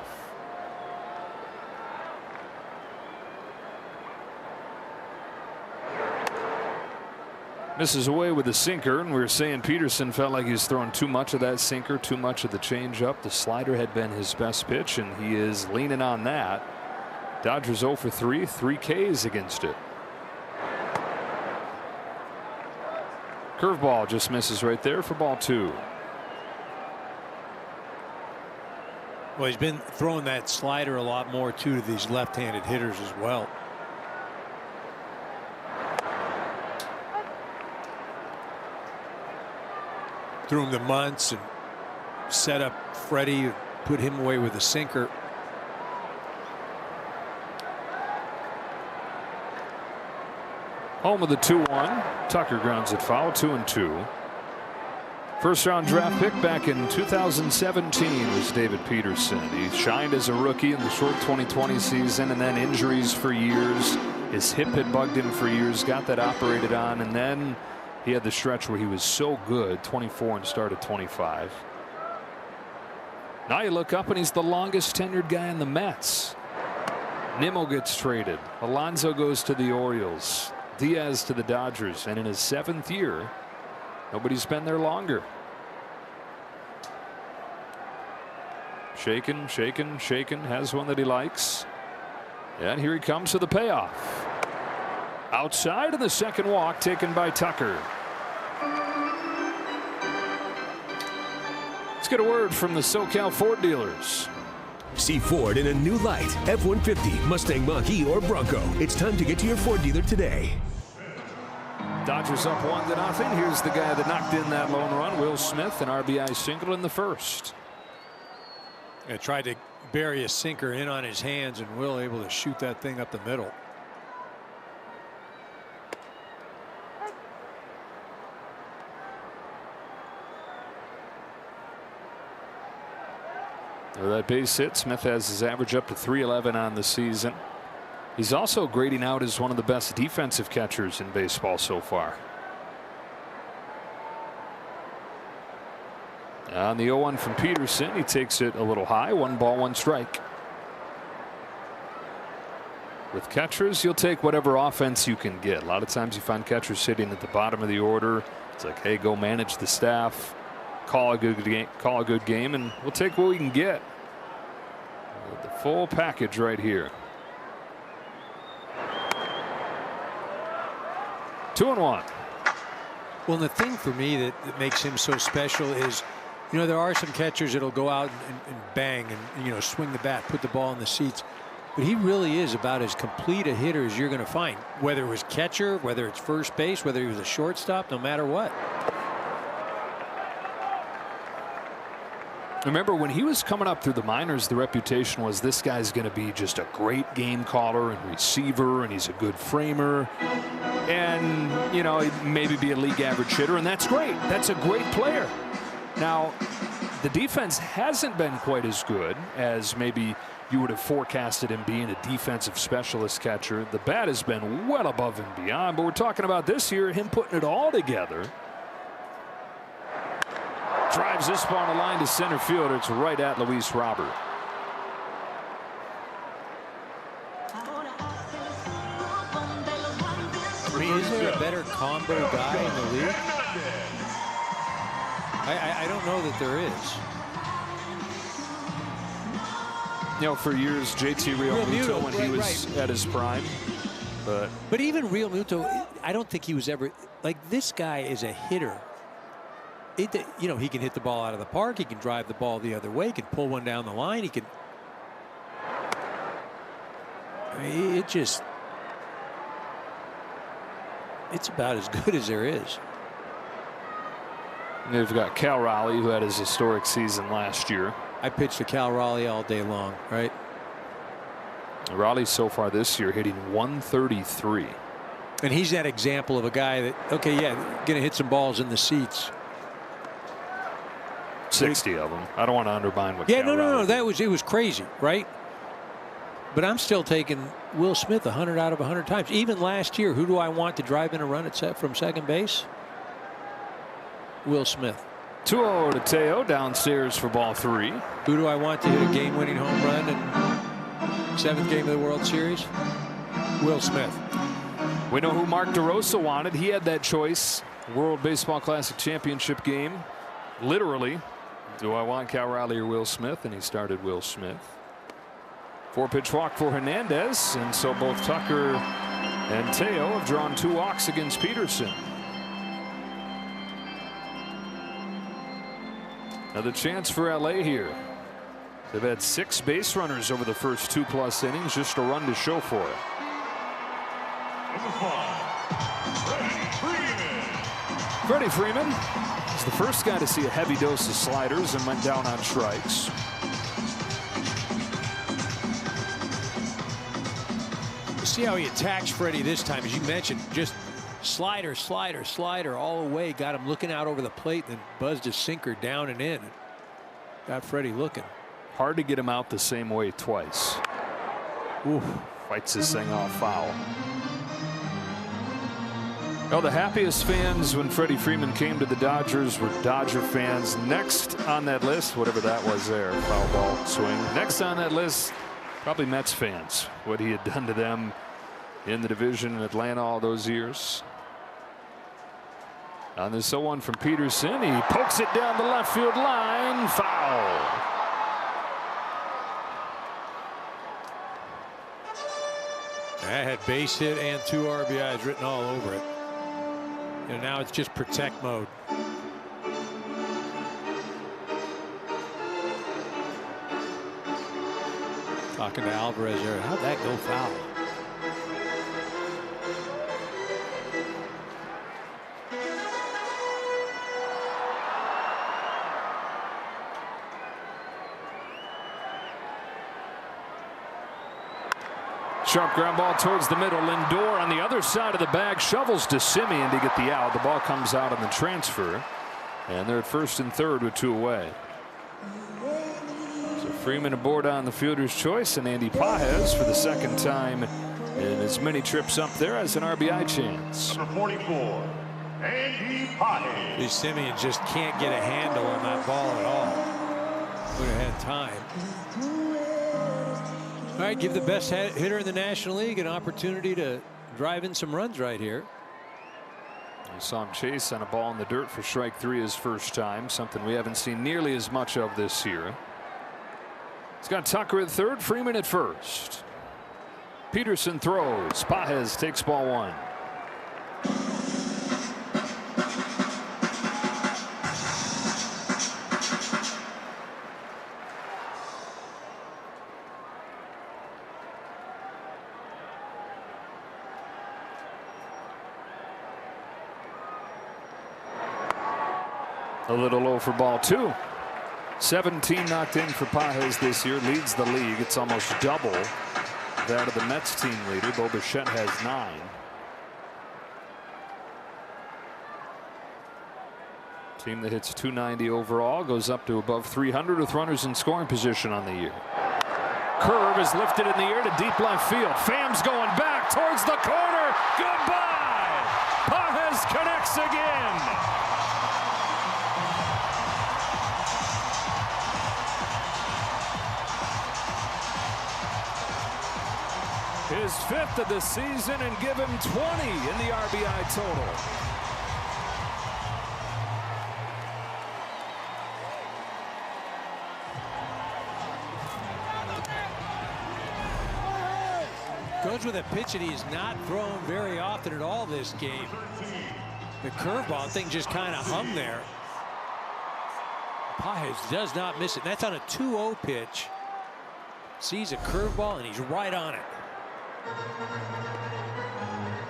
Misses away with the sinker, and we were saying Peterson felt like he was throwing too much of that sinker, too much of the changeup. The slider had been his best pitch, and he is leaning on that. Dodgers 0 for 3, 3 Ks against it. Curveball just misses right there for ball 2. Well, he's been throwing that slider a lot more too to these left-handed hitters as well. Threw him the Munts and set up Freddie, put him away with a sinker. Home of the 2-1. Tucker grounds it foul. 2-2. First round draft pick back in 2017 was David Peterson. He shined as a rookie in the short 2020 season, and then injuries for years. His hip had bugged him for years, got that operated on, and then he had the stretch where he was so good, 24 and started 25. Now you look up and he's the longest tenured guy in the Mets. Nimmo gets traded. Alonso goes to the Orioles. Diaz to the Dodgers, and in his 7th year, nobody's been there longer. Shaken, shaken, shaken, has one that he likes. And here he comes to the payoff. Outside, and the second walk taken by Tucker. Let's get a word from the SoCal Ford dealers. See Ford in a new light. F-150, Mustang Mach-E, or Bronco. It's time to get to your Ford dealer today. Dodgers up 1-0. Here's the guy that knocked in that lone run, Will Smith, an RBI single in the first. I tried to bury a sinker in on his hands, and Will able to shoot that thing up the middle. With that base hit, Smith has his average up to .311 on the season. He's also grading out as one of the best defensive catchers in baseball so far. On the 0-1 from Peterson, he takes it a little high. 1 ball, 1 strike. With catchers, you'll take whatever offense you can get. A lot of times you find catchers sitting at the bottom of the order. It's like, hey, go manage the staff, call a good game, and we'll take what we can get. The full package right here. 2-1. Well, the thing for me that makes him so special is, you know, there are some catchers that'll go out and bang and, you know, swing the bat, put the ball in the seats. But he really is about as complete a hitter as you're going to find, whether it was catcher, whether it's first base, whether he was a shortstop, no matter what. Remember, when he was coming up through the minors, the reputation was this guy's going to be just a great game caller and receiver, and he's a good framer, and, you know, maybe be a league average hitter, and that's great. That's a great player. Now, the defense hasn't been quite as good as maybe you would have forecasted him being a defensive specialist catcher. The bat has been well above and beyond, but we're talking about this year, him putting it all together. Drives this ball on the line to center field. It's right at Luis Robert. I mean, is there a better combo guy in the league? I don't know that there is. You know, for years, JT Realmuto when he was at his prime. But even Realmuto, I don't think he was ever like this guy is a hitter. You know, he can hit the ball out of the park. He can drive the ball the other way. He can pull one down the line. He can. I mean, it's about as good as there is. They've got Cal Raleigh, who had his historic season last year. I pitched to Cal Raleigh all day long, right? Raleigh so far this year hitting .133. And he's that example of a guy that, okay, yeah, going to hit some balls in the seats. 60 of them. I don't want to undermine what. Yeah, Cal no. Raleigh It was crazy, right? But I'm still taking Will Smith 100 out of 100 times. Even last year, who do I want to drive in a run from second base? Will Smith. 2-0 to Teo downstairs for ball 3. Who do I want to hit a game-winning home run in 7th game of the World Series? Will Smith. We know who Mark DeRosa wanted. He had that choice World Baseball Classic Championship game. Literally, do I want Cal Riley or Will Smith? And he started Will Smith. 4-pitch walk for Hernandez, and so both Tucker and Teo have drawn 2 walks against Peterson. Another chance for LA here. They've had 6 base runners over the first 2+ innings, just a run to show for it. Number 5, Freddie Freeman is the first guy to see a heavy dose of sliders and went down on strikes. See how he attacks Freddie this time, as you mentioned, just slider, slider, slider all the way. Got him looking out over the plate, then buzzed his sinker down and in. Got Freddie looking. Hard to get him out the same way twice. Oof. Fights this thing off foul. Well, the happiest fans when Freddie Freeman came to the Dodgers were Dodger fans. Next on that list, whatever that was there, foul ball swing. Next on that list, probably Mets fans. What he had done to them in the division in Atlanta all those years. On this 0-1 from Peterson, he pokes it down the left field line. Foul. That had base hit and 2 RBIs written all over it. And now it's just protect mode. Talking to Alvarez there. How'd that go foul? Sharp ground ball towards the middle. Lindor on the other side of the bag shovels to Simeon to get the out. The ball comes out on the transfer, and they're at first and third with 2 away. So Freeman aboard on the fielder's choice, and Andy Pages for the second time in as many trips up there as an RBI chance. number 44, Andy Pages. Simeon just can't get a handle on that ball at all. Would have had time. All right, give the best hitter in the National League an opportunity to drive in some runs right here. We saw him chase on a ball in the dirt for strike 3 his first time, something we haven't seen nearly as much of this year. He's got Tucker at third, Freeman at first. Peterson throws. Pages takes ball 1. A little low for ball 2. 17 knocked in for Pages this year, leads the league. It's almost double that of the Mets team leader. Bo Bichette has 9. Team that hits .290 overall goes up to above .300 with runners in scoring position on the year. Curve is lifted in the air to deep left field. Pham's going back towards the corner. Goodbye. Pages connects again. His 5th of the season and give him 20 in the RBI total. Goes with a pitch that he's not thrown very often at all this game. The curveball thing just kind of hung there. Pages does not miss it. That's on a 2-0 pitch. Sees a curveball and he's right on it.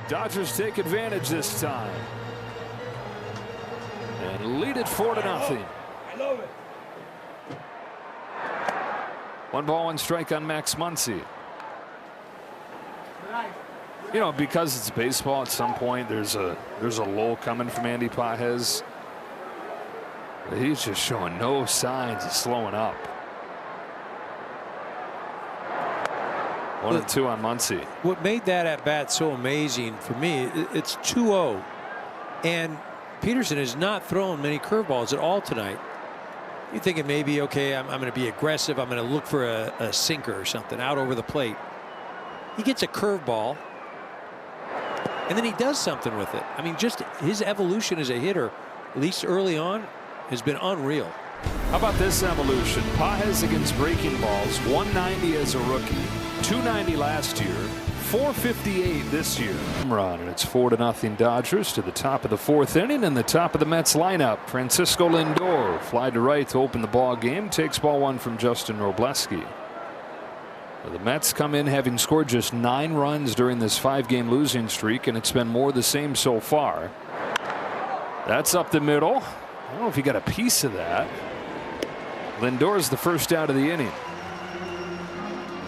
Dodgers take advantage this time and lead it 4-0. I love it. 1 ball 1 strike on Max Muncy. You know, because it's baseball, at some point there's a lull coming from Andy Pages. But he's just showing no signs of slowing up. 1-2 on Muncy. What made that at bat so amazing for me, it's 2-0, and Peterson has not thrown many curveballs at all tonight. You're thinking maybe, okay, I'm going to be aggressive. I'm going to look for a sinker or something out over the plate. He gets a curveball, And then he does something with it. I mean, just his evolution as a hitter, at least early on, has been unreal. How about this evolution? Pages against breaking balls, 190 as a rookie, 290 last year, 458 this year. Run, and it's 4-0 Dodgers to the top of the 4th inning and the top of the Mets lineup. Francisco Lindor fly to right to open the ball game, takes ball 1 from Justin Robleski. The Mets come in having scored just 9 runs during this 5-game losing streak, and it's been more of the same so far. That's up the middle. I don't know if he got a piece of that. Lindor's the first out of the inning.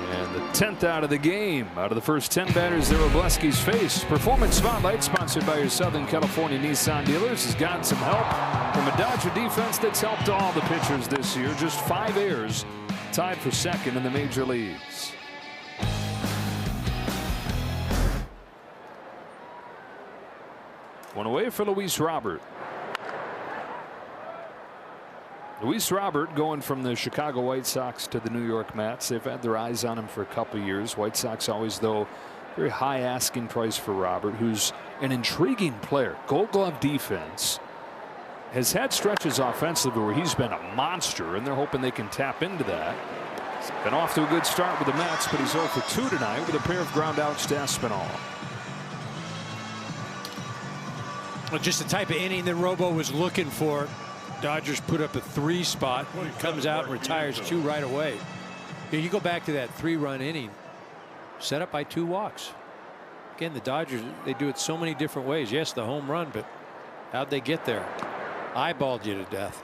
And the 10th out of the game. Out of the first 10 batters that Robleski's faced. Performance Spotlight, sponsored by your Southern California Nissan dealers, has gotten some help from a Dodger defense that's helped all the pitchers this year. Just 5 errors, tied for second in the major leagues. One away for Luis Robert. Luis Robert going from the Chicago White Sox to the New York Mets. They've had their eyes on him for a couple of years. White Sox always, though, very high asking price for Robert, who's an intriguing player. Gold Glove defense. Has had stretches offensively where he's been a monster, and they're hoping they can tap into that. He's been off to a good start with the Mets, but he's 0 for 2 tonight with a pair of ground outs to Espinal. Well, just the type of inning that Robo was looking for. Dodgers put up a 3 spot, comes out and retires 2 right away. You go back to that 3-run inning, set up by 2 walks. Again, the Dodgers, they do it so many different ways. Yes, the home run, but how'd they get there? Eyeballed you to death.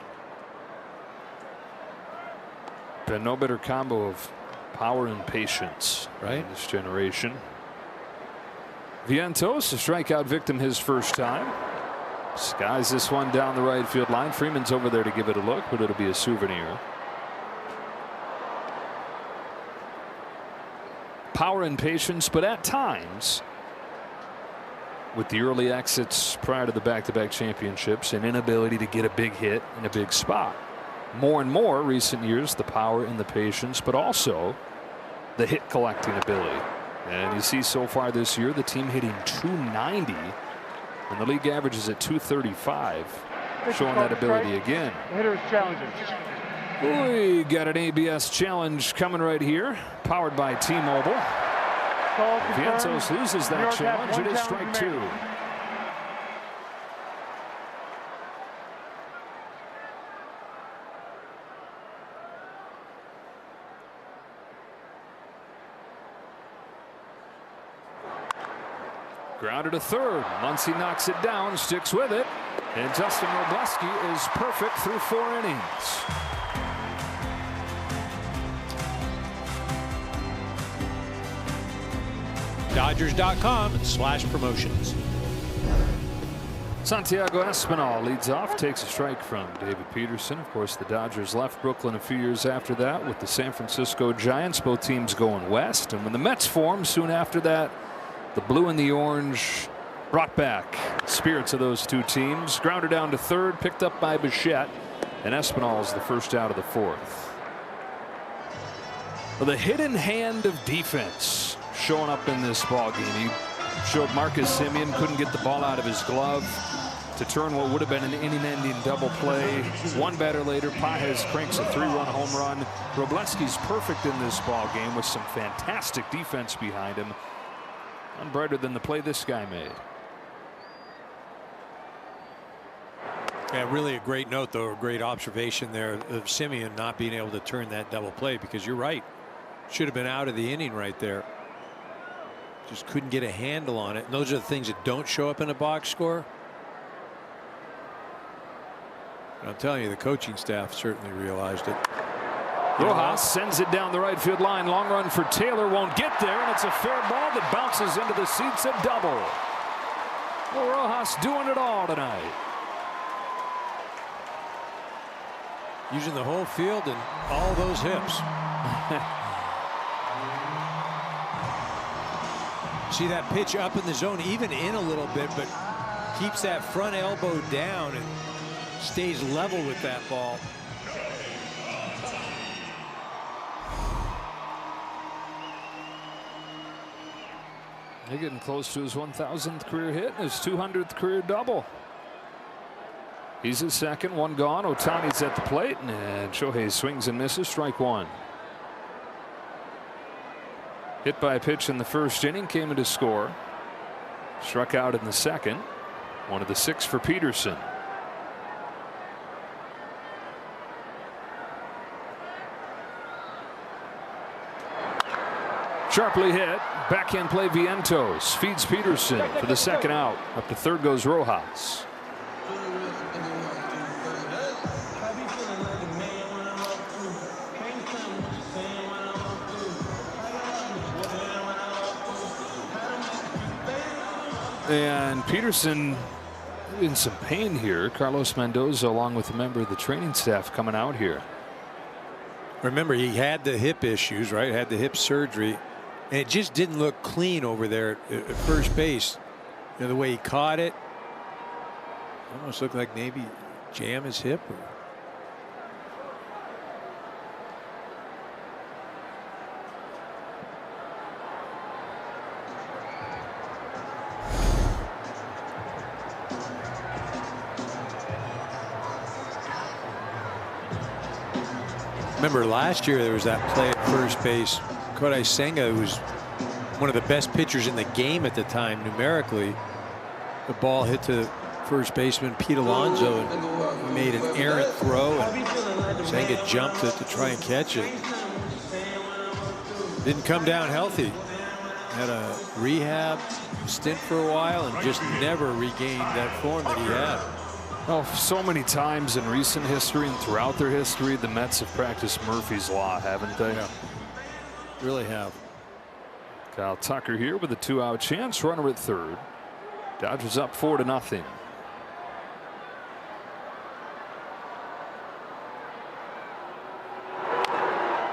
Been no better combo of power and patience, right, in this generation. Vientos, a strikeout victim his first time. Skies this one down the right field line. Freeman's over there to give it a look, but it'll be a souvenir. Power and patience, but at times, with the early exits prior to the back-to-back championships, an inability to get a big hit in a big spot. More and more recent years, the power and the patience, but also the hit collecting ability. And you see so far this year, the team hitting 290. And the league average is at 235, showing that ability again. The hitter is challenging. We got an ABS challenge coming right here, powered by T-Mobile. Vientos loses that challenge. It is strike 2. Grounded to third. Muncy knocks it down, sticks with it, and Justin Robleski is perfect through 4 innings. Dodgers.com/promotions. Santiago Espinal leads off, takes a strike from David Peterson. Of course, the Dodgers left Brooklyn a few years after that with the San Francisco Giants, both teams going west. And when the Mets formed soon after that, the blue and the orange brought back spirits of those 2 teams. Grounded down to third, picked up by Bichette, and Espinal is the first out of the 4th. Well, the hidden hand of defense showing up in this ball game. He showed Marcus Semien couldn't get the ball out of his glove to turn what would have been an inning-ending double play. 1 batter later, Pages cranks a 3-run home run. Robleski's perfect in this ball game with some fantastic defense behind him. None brighter than the play this guy made. Yeah, really a great note, though, a great observation there of Semien not being able to turn that double play, because you're right. Should have been out of the inning right there. Just couldn't get a handle on it. And those are the things that don't show up in a box score. And I'm telling you, the coaching staff certainly realized it. Rojas sends it down the right field line. Long run for Taylor, won't get there, and it's a fair ball that bounces into the seats, a double. Well, Rojas doing it all tonight. Using the whole field and all those hips. See that pitch up in the zone, even in a little bit, but keeps that front elbow down and stays level with that ball. They're getting close to his 1,000th career hit and his 200th career double. He's his second, one gone. Ohtani's at the plate, and Shohei swings and misses, strike one. Hit by a pitch in the first inning, came in to score. Struck out in the second. One of the 6 for Peterson. Sharply hit. Backhand play Vientos. Feeds Peterson for the second out. Up to third goes Rojas. And Peterson in some pain here. Carlos Mendoza, along with a member of the training staff, coming out here. Remember, he had the hip issues, right? Had the hip surgery. And it just didn't look clean over there at first base. You know, the way he caught it almost looked like maybe jam his hip. Remember last year there was that play at first base. Kodai Senga, who was one of the best pitchers in the game at the time numerically. The ball hit to first baseman Pete Alonso, and he made an errant throw, and Senga jumped to try and catch it. Didn't come down healthy. Had a rehab stint for a while and just never regained that form that he had. Oh, so many times in recent history and throughout their history, the Mets have practiced Murphy's Law, haven't they? Yeah. Really have. Kyle Tucker here with a 2-out chance. Runner at third. Dodgers up 4-0.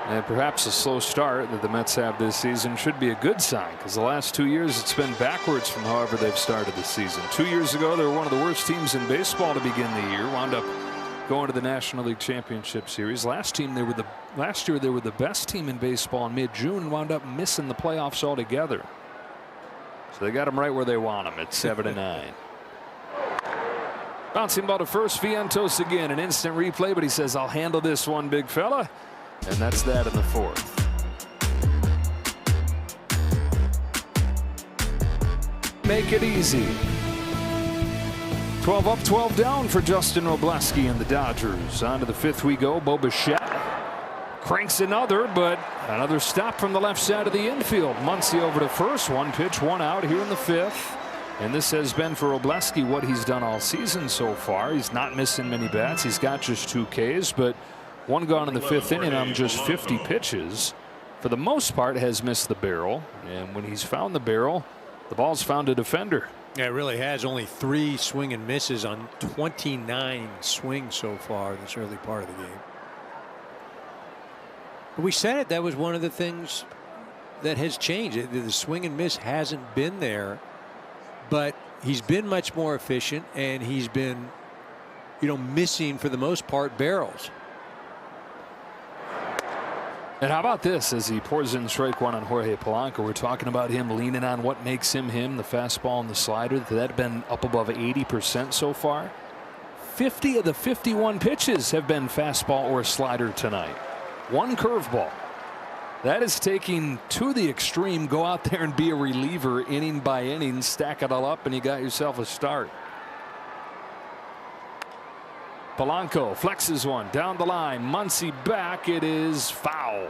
And perhaps a slow start that the Mets have this season should be a good sign, because the last 2 years it's been backwards from however they've started the season. 2 years ago they were one of the worst teams in baseball to begin the year. Wound up going to the National League Championship Series. Last year they were the best team in baseball in mid-June and wound up missing the playoffs altogether. So they got them right where they want them at 7-9. Bouncing ball to first. Vientos again. An instant replay, but he says, I'll handle this one, big fella. And that's that in the fourth. Make it easy. 12 up, 12 down for Justin Robleski and the Dodgers. On to the fifth we go. Bo Bichette cranks another, but another stop from the left side of the infield. Muncy over to first. One pitch, one out here in the fifth. And this has been for Robleski what he's done all season so far. He's not missing many bats. He's got just 2 Ks, but one gone in the fifth inning on just 50 pitches. For the most part, has missed the barrel. And when he's found the barrel, the ball's found a defender. Yeah, it really has. Only 3 swing and misses on 29 swings so far in this early part of the game. But we said it. That was one of the things that has changed. The swing and miss hasn't been there, but he's been much more efficient, and he's been, missing for the most part barrels. And how about this as he pours in strike one on Jorge Polanco? We're talking about him leaning on what makes him him, the fastball and the slider. That had been up above 80% so far. 50 of the 51 pitches have been fastball or slider tonight. 1 curveball. That is taking to the extreme. Go out there and be a reliever inning by inning, stack it all up, and you got yourself a start. Polanco flexes one down the line. Muncy back. It is foul.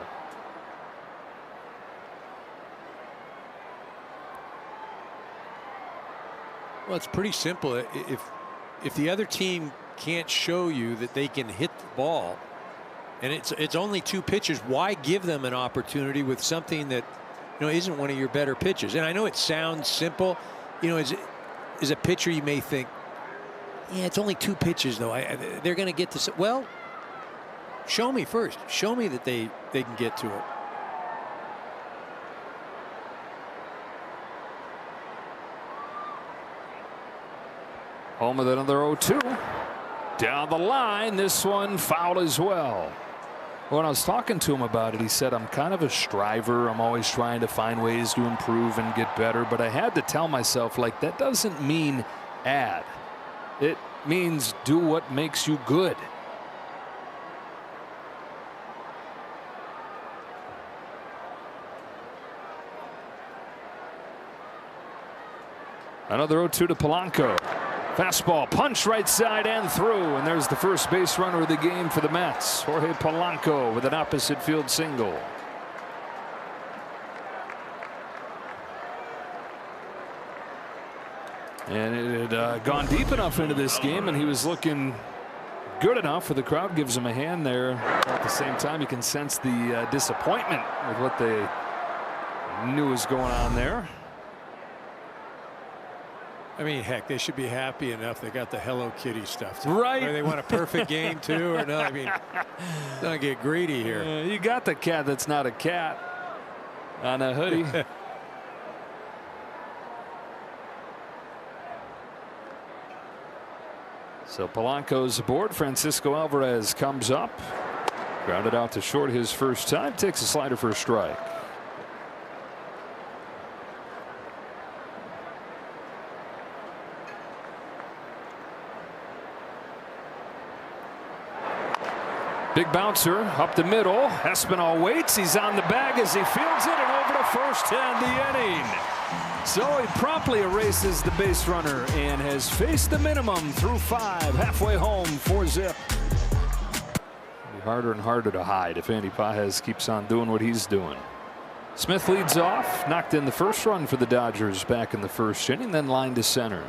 Well, it's pretty simple. If the other team can't show you that they can hit the ball, and it's only 2 pitches, why give them an opportunity with something that isn't one of your better pitches? And I know it sounds simple. As a pitcher, you may think, yeah, it's only 2 pitches, though. They're going to get to. Well, show me first. Show me that they can get to it. Home with another 0-2. Down the line. This one foul as well. When I was talking to him about it, he said, I'm kind of a striver. I'm always trying to find ways to improve and get better. But I had to tell myself, like, that doesn't mean add. It means do what makes you good. Another 0-2 to Polanco. Fastball, punch right side and through, and there's the first base runner of the game for the Mets. Jorge Polanco with an opposite field single. And it had gone deep enough into this game, and he was looking good enough where the crowd gives him a hand there. At the same time, you can sense the disappointment with what they knew was going on there. I mean, heck, they should be happy enough they got the Hello Kitty stuff. Right. Or they want a perfect game, too, or no? I mean, don't get greedy here. You got the cat that's not a cat on a hoodie. So Polanco's aboard. Francisco Alvarez comes up. Grounded out to short his first time. Takes a slider for a strike. Big bouncer up the middle. Espinal waits. He's on the bag as he fields it and over to first and the inning. So he promptly erases the base runner and has faced the minimum through 5. Halfway home, 4-zip. It'll be harder and harder to hide if Andy Pages keeps on doing what he's doing. Smith leads off. Knocked in the first run for the Dodgers back in the first inning, then lined to center.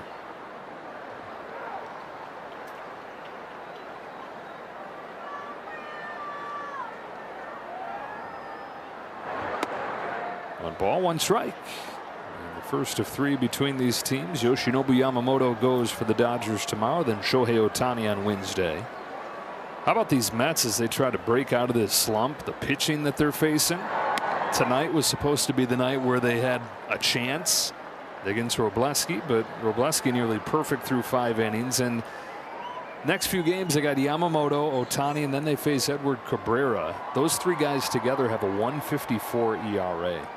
One ball, one strike. And the first of 3 between these teams. Yoshinobu Yamamoto goes for the Dodgers tomorrow, then Shohei Ohtani on Wednesday. How about these Mets as they try to break out of this slump? The pitching that they're facing. Tonight was supposed to be the night where they had a chance against Robleski, but Robleski nearly perfect through 5 innings. And next few games they got Yamamoto, Ohtani, and then they face Edward Cabrera. Those 3 guys together have a 1.54 ERA.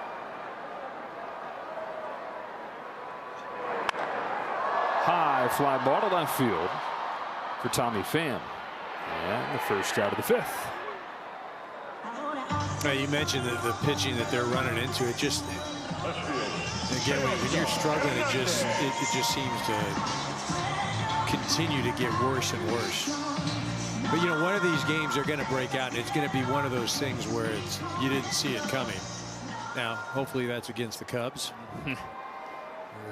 High fly ball to left field for Tommy Pham. And the first out of the 5th. Now, you mentioned the pitching that they're running into. It just, again, when you're struggling, it just seems to continue to get worse and worse. But, you know, one of these games are going to break out, and it's going to be one of those things where you didn't see it coming. Now, hopefully that's against the Cubs.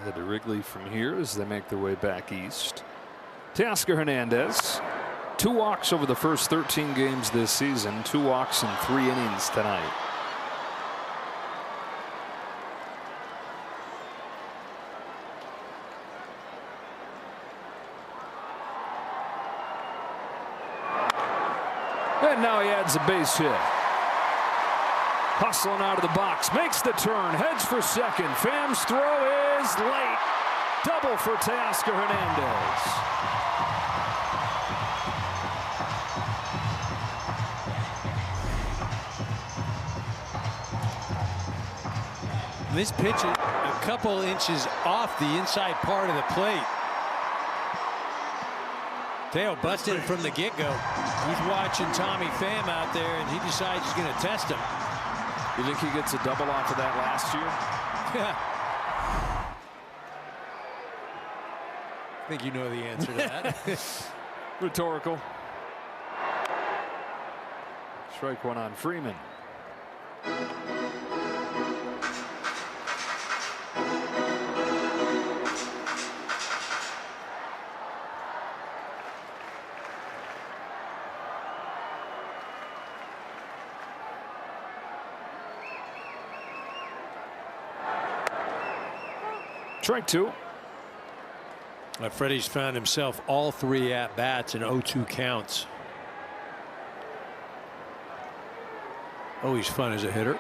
Head to Wrigley from here as they make their way back east. Teoscar Hernandez. 2 walks over the first 13 games this season. 2 walks in 3 innings tonight. And now he adds a base hit. Hustling out of the box, makes the turn, heads for second. Pham's throw is late. Double for Teoscar Hernandez. This pitch a couple inches off the inside part of the plate. Teo busted from the get-go. He's watching Tommy Pham out there, and he decides he's going to test him. You think he gets a double off of that last year? Yeah. I think you know the answer to that. Rhetorical. Strike 1 on Freeman. Strike 2. Freddie's found himself all 3 at-bats in 0-2 counts. Always fun as a hitter.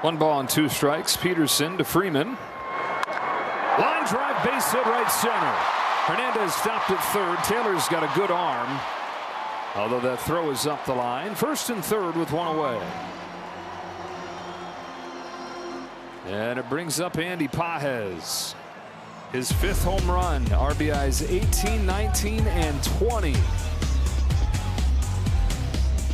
1 ball and 2 strikes. Peterson to Freeman. Line drive, base hit right center. Hernandez stopped at third. Taylor's got a good arm, although that throw is up the line. First and third with 1 away. And it brings up Andy Pages. His 5th home run. RBIs 18, 19, and 20.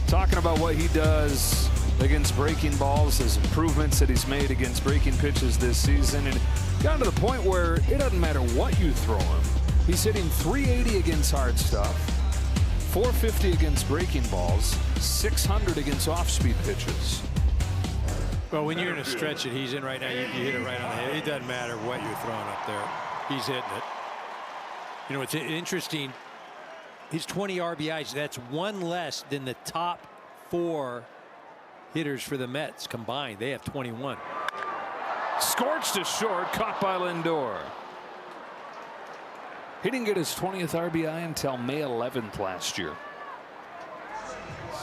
Talking about what he does against breaking balls, his improvements that he's made against breaking pitches this season, and gotten to the point where it doesn't matter what you throw him. He's hitting 380 against hard stuff, 450 against breaking balls, 600 against off-speed pitches. Well, when you're in a stretch that he's in right now, you hit it right on the head. It doesn't matter what you're throwing up there. He's hitting it. You know, it's interesting. His 20 RBIs, that's 1 less than the top 4 hitters for the Mets combined. They have 21. Scorched to short, caught by Lindor. He didn't get his 20th RBI until May 11th last year.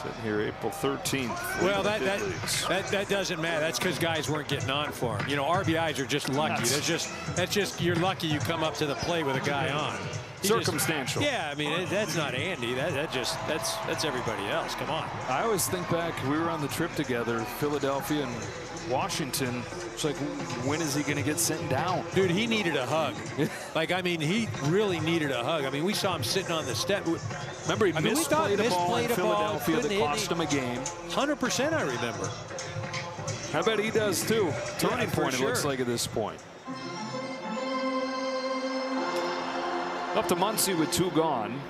Sitting here April 13th. Well, that doesn't matter. That's because guys weren't getting on for him. You know, RBIs are just lucky. That's just you're lucky you come up to the plate with a guy on. Circumstantial. Yeah, I mean that's not Andy. That's everybody else. Come on. I always think back. We were on the trip together, Philadelphia and Washington. It's like, when is he going to get sent down? Dude, he needed a hug. Like, I mean, he really needed a hug. I mean, we saw him sitting on the step. Remember, he misplayed a ball in Philadelphia that cost him a game. 100%, I remember. I bet he does too. Turning point, sure. It looks like at this point. Up to Muncy with 2 gone.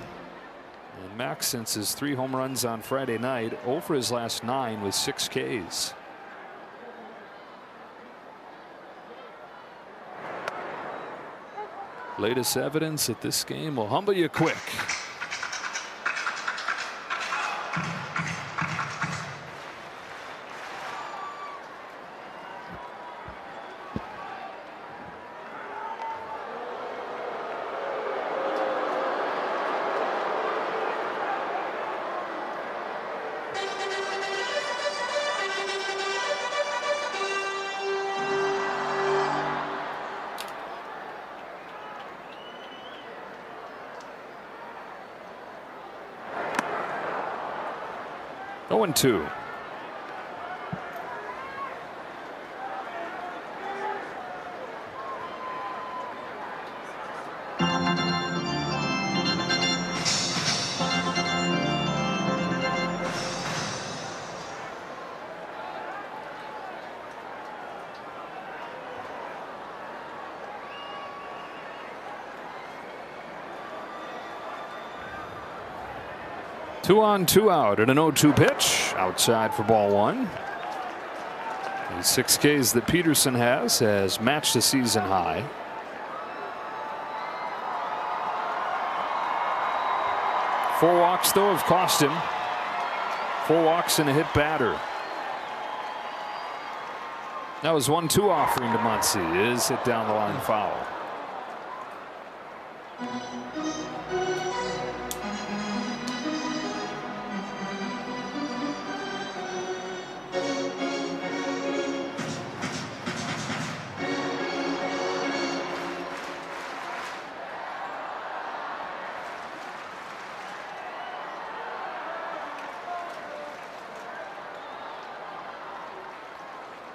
And Max, since his 3 home runs on Friday night, 0 for his last 9 with 6 Ks. Latest evidence that this game will humble you quick. Oh, 0-2. Two on, 2 out, and an 0-2 pitch outside for ball 1. The 6 Ks that Peterson has matched the season high. Four walks, though, have cost him. 4 walks and a hit batter. That was 1-2 offering to Muncy. Is hit down the line foul.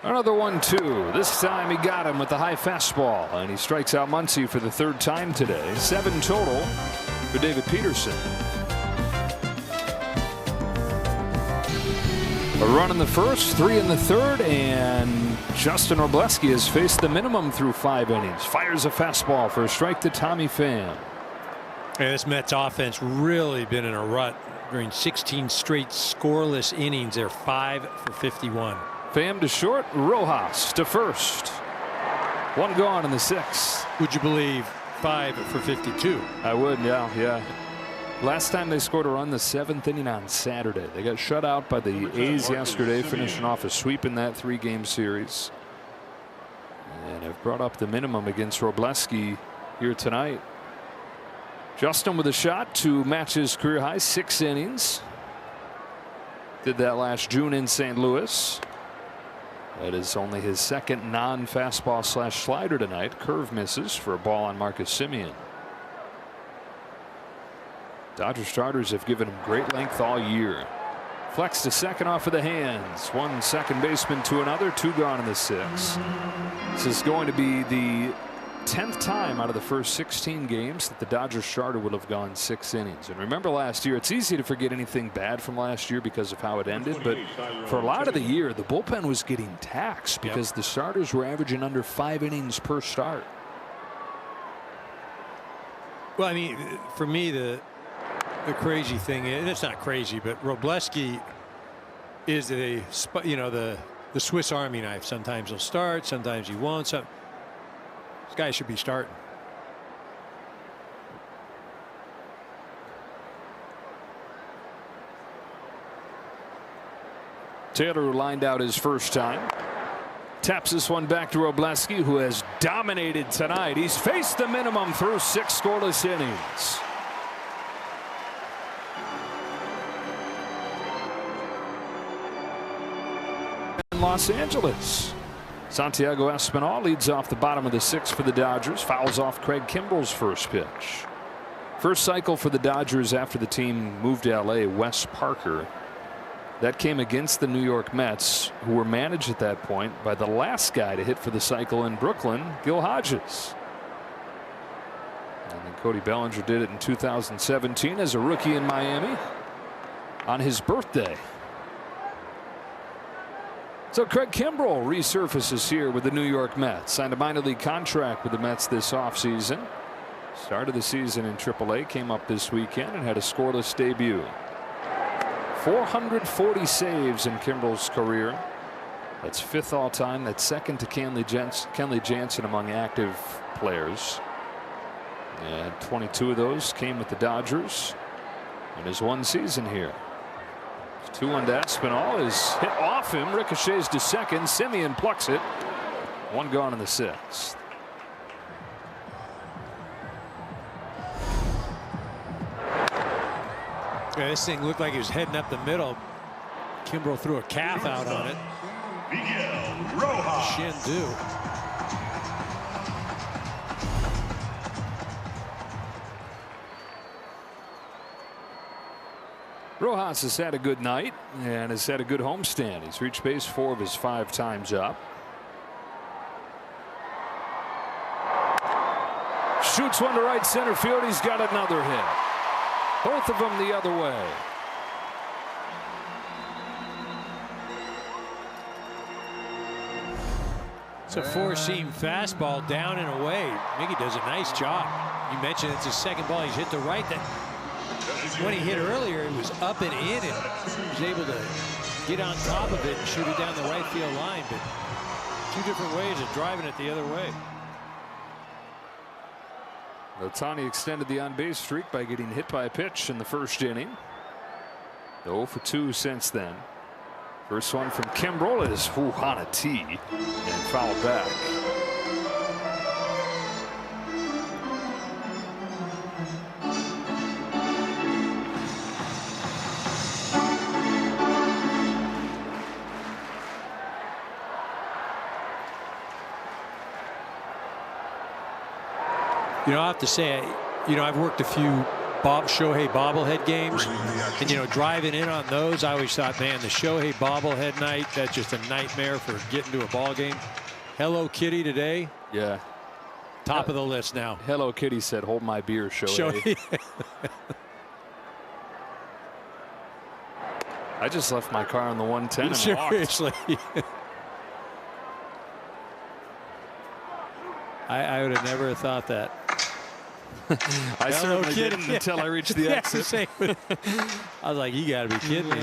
Another 1-2. This time he got him with the high fastball, and he strikes out Muncy for the 3rd time today. 7 total for David Peterson. A run in the first, 3 in the 3rd, and Justin Wrobleski has faced the minimum through 5 innings. Fires a fastball for a strike to Tommy Pham. Hey, this Mets offense really been in a rut during 16 straight scoreless innings. They're 5 for 51. Pham to short, Rojas to first. 1 gone in the 6th. Would you believe 5 for 52? I would, yeah. Last time they scored a run, the 7th inning on Saturday. They got shut out by the A's yesterday, finishing off a sweep in that 3-game series. And have brought up the minimum against Wrobleski here tonight. Justin with a shot to match his career high, 6 innings. Did that last June in St. Louis. That is only his second non-fastball / slider tonight. Curve misses for a ball on Marcus Semien. Dodger starters have given him great length all year. Flex to second off of the hands. One second baseman to another. Two gone in the 6th. This is going to be the 10th time out of the first 16 games that the Dodgers starter would have gone 6 innings. And remember last year, it's easy to forget anything bad from last year because of how it ended. But for a lot of the year, the bullpen was getting taxed because the starters were averaging under 5 innings per start. Well, I mean, for me, the crazy thing is, it's not crazy, but Robleski is the Swiss Army knife. Sometimes he'll start, sometimes he won't. This guy should be starting. Taylor, who lined out his first time, taps this one back to Robleski, who has dominated tonight. He's faced the minimum through 6 scoreless innings. In Los Angeles, Santiago Espinal leads off the bottom of the 6th for the Dodgers. Fouls off Craig Kimbrell's first pitch. First cycle for the Dodgers after the team moved to LA. Wes Parker. That came against the New York Mets, who were managed at that point by the last guy to hit for the cycle in Brooklyn, Gil Hodges. And then Cody Bellinger did it in 2017 as a rookie in Miami on his birthday. So Craig Kimbrell resurfaces here with the New York Mets. Signed a minor league contract with the Mets this offseason. Started the season in AAA, came up this weekend and had a scoreless debut. 440 saves in Kimbrell's career. That's 5th all time. That's 2nd to Kenley Jansen among active players. And 22 of those came with the Dodgers in his 1 season here. 2-1 to Espinal is hit off him, ricochets to second. Semien plucks it. 1 gone in the 6th. Yeah, this thing looked like he was heading up the middle. Kimbrell threw a calf out on it. Miguel Rojas. Shin do. Rojas has had a good night and has had a good homestand. He's reached base 4 of his 5 times up. Shoots one to right center field. He's got another hit. Both of them the other way. It's a 4-seam fastball down and away. Miggy does a nice job. You mentioned it's his 2nd ball. He's hit the right. That when he hit earlier, it was up and in, and he was able to get on top of it and shoot it down the right field line. But 2 different ways of driving it the other way. Ohtani extended the on-base streak by getting hit by a pitch in the 1st inning. 0 for 2 since then. First one from Kimbrell is on a tee and fouled back. You know, I have to say, I've worked a few Shohei bobblehead games, and driving in on those, I always thought, man, the Shohei bobblehead night, that's just a nightmare for getting to a ball game. Hello Kitty today. Yeah. Top of the list now. Hello Kitty said, "Hold my beer, Shohei." I just left my car on the 110 and seriously. I would have never thought that. I certainly didn't until I reached the exit. I was like, you got to be kidding me.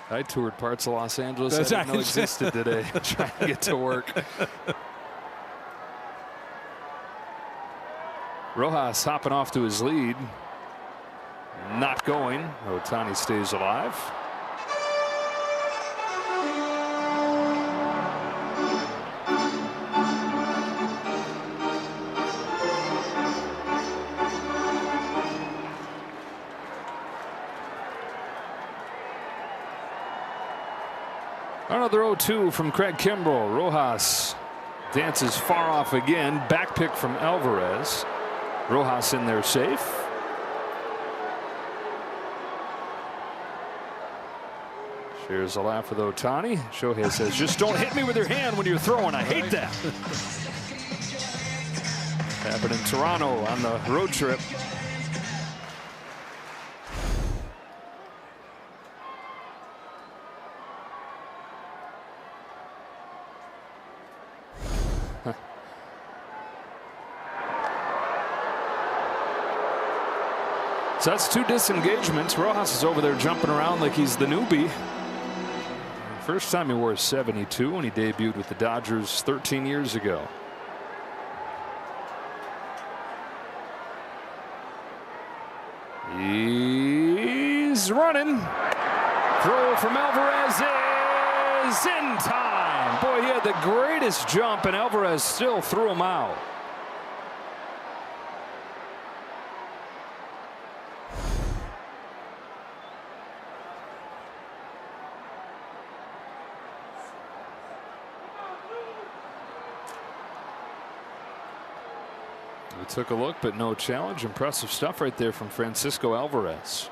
I toured parts of Los Angeles I didn't know existed today, trying to get to work. Rojas hopping off to his lead. Not going. Ohtani stays alive. Another 0-2 from Craig Kimbrell. Rojas dances far off again. Back pick from Alvarez. Rojas in there safe. Shares a laugh with Ohtani. Shohei says, just don't hit me with your hand when you're throwing. I hate that. Happened in Toronto on the road trip. So that's 2 disengagements. Rojas is over there jumping around like he's the newbie. First time he wore 72 when he debuted with the Dodgers 13 years ago. He's running. Throw from Alvarez is in time. Boy, he had the greatest jump, and Alvarez still threw him out. We took a look, but no challenge. Impressive stuff right there from Francisco Alvarez.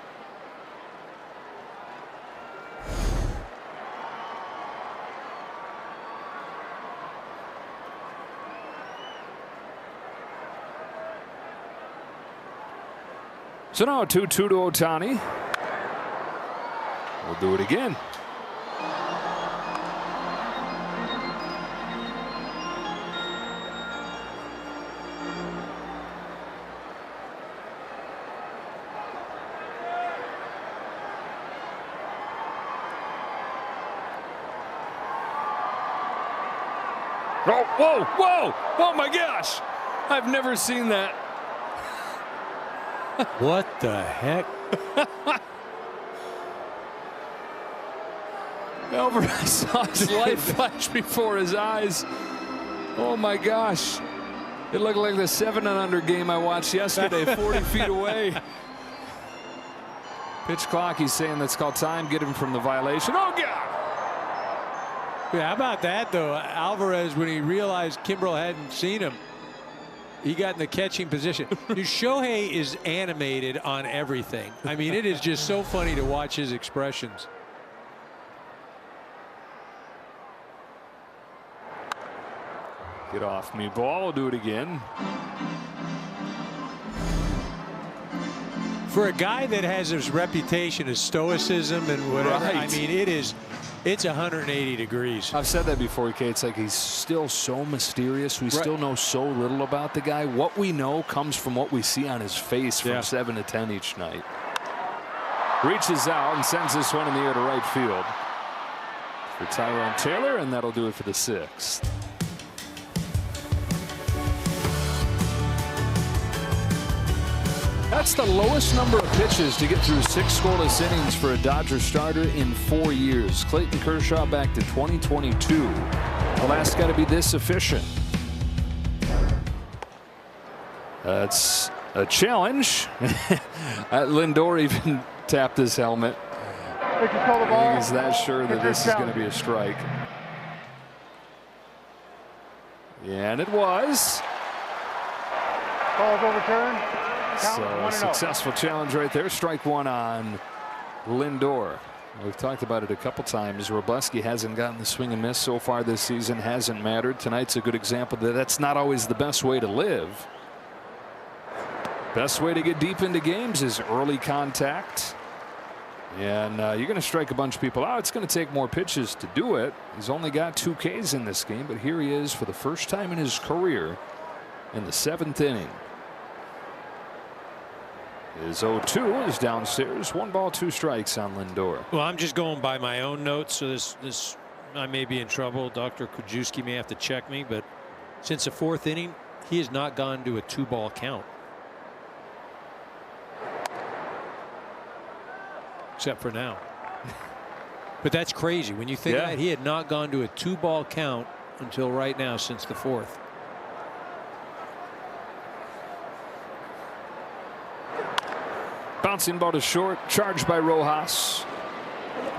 So now 2-2 to Ohtani. We'll do it again. Oh, whoa, whoa, oh my gosh. I've never seen that. What the heck? Alvarez saw his life flash before his eyes. Oh my gosh. It looked like the 7 and under game I watched yesterday, 40 feet away. Pitch clock, he's saying that's called time. Get him from the violation. Oh, God. Yeah, how about that, though? Alvarez, when he realized Kimbrel hadn't seen him, he got in the catching position. Shohei is animated on everything. I mean, it is just so funny to watch his expressions. Get off me, ball. I'll do it again. For a guy that has his reputation as stoicism and whatever, Right. I mean, it's 180 degrees. I've said that before, Kate. It's like he's still so mysterious. We still know so little about the guy. What we know comes from what we see on his face from 7 to 10 each night. Reaches out and sends this one in the air to right field for Tyrone Taylor, and that'll do it for the 6th. That's the lowest number of pitches to get through 6 scoreless innings for a Dodger starter in 4 years. Clayton Kershaw back to 2022. The last got to be this efficient. That's a challenge. Lindor even tapped his helmet. He's that sure that this is going to be a strike. Yeah, and it was. Ball's overturned. So a successful challenge right there. Strike 1 on Lindor. We've talked about it a couple times. Robleski hasn't gotten the swing and miss so far this season. Hasn't mattered. Tonight's a good example that that's not always the best way to live. Best way to get deep into games is early contact. And you're going to strike a bunch of people out. It's going to take more pitches to do it. He's only got 2 Ks in this game, but here he is for the first time in his career in the 7th inning. His 0-2 is downstairs. 1 ball, 2 strikes on Lindor. Well, I'm just going by my own notes, so this I may be in trouble. Dr. Krajewski may have to check me, but since the 4th inning, he has not gone to a 2-ball count. Except for now. But that's crazy. When you think that, he had not gone to a 2-ball count until right now since the 4th. Bouncing ball to short, charged by Rojas.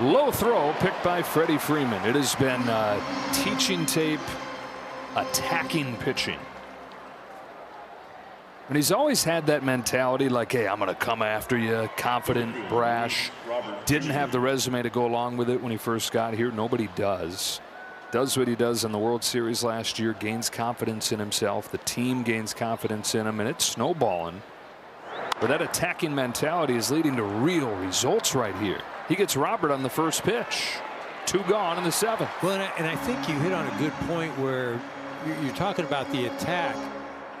Low throw picked by Freddie Freeman. It has been teaching tape attacking pitching. And he's always had that mentality like, hey, I'm going to come after you. Confident, brash. Didn't have the resume to go along with it when he first got here. Nobody does. Does what he does in the World Series last year. Gains confidence in himself. The team gains confidence in him. And it's snowballing. But that attacking mentality is leading to real results right here. He gets Robert on the first pitch. 2 gone in the 7th. Well, and I think you hit on a good point where you're talking about the attack.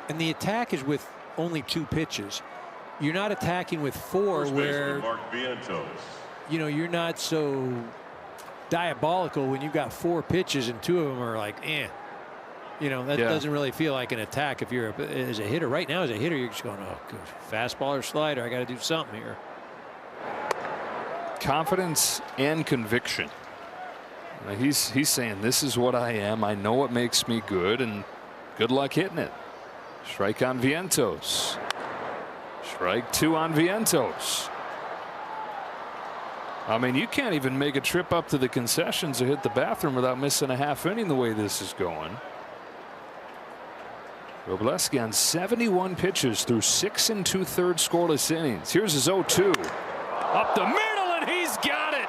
And the attack is with only 2 pitches. You're not attacking with 4 where, you know, you're not so diabolical when you've got 4 pitches and 2 of them are like, eh. You know, that doesn't really feel like an attack if you're as a hitter. Right now, as a hitter, you're just going, oh, good. Fastball or slider, I got to do something here. Confidence and conviction. He's saying, this is what I am. I know what makes me good, and good luck hitting it. Strike on Vientos. Strike 2 on Vientos. I mean, you can't even make a trip up to the concessions or hit the bathroom without missing a half inning the way this is going. Robleski on 71 pitches through 6 2/3 scoreless innings. Here's his 0-2. Up the middle, and he's got it.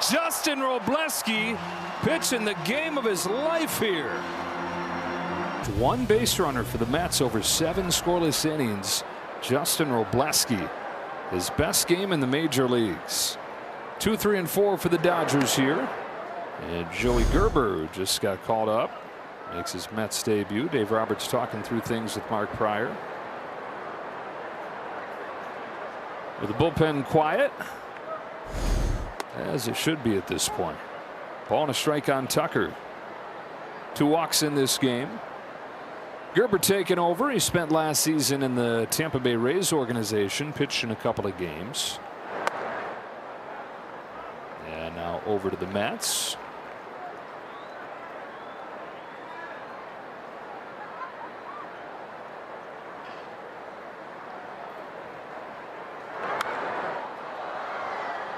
Justin Robleski pitching the game of his life here. 1 base runner for the Mets over 7 scoreless innings. Justin Robleski, his best game in the major leagues. 2, 3, and 4 for the Dodgers here. And Joey Gerber just got called up. Makes his Mets debut. Dave Roberts talking through things with Mark Pryor. With the bullpen quiet, as it should be at this point. Ball and a strike on Tucker. 2 walks in this game. Gerber taking over. He spent last season in the Tampa Bay Rays organization, pitched in a couple of games. And now over to the Mets.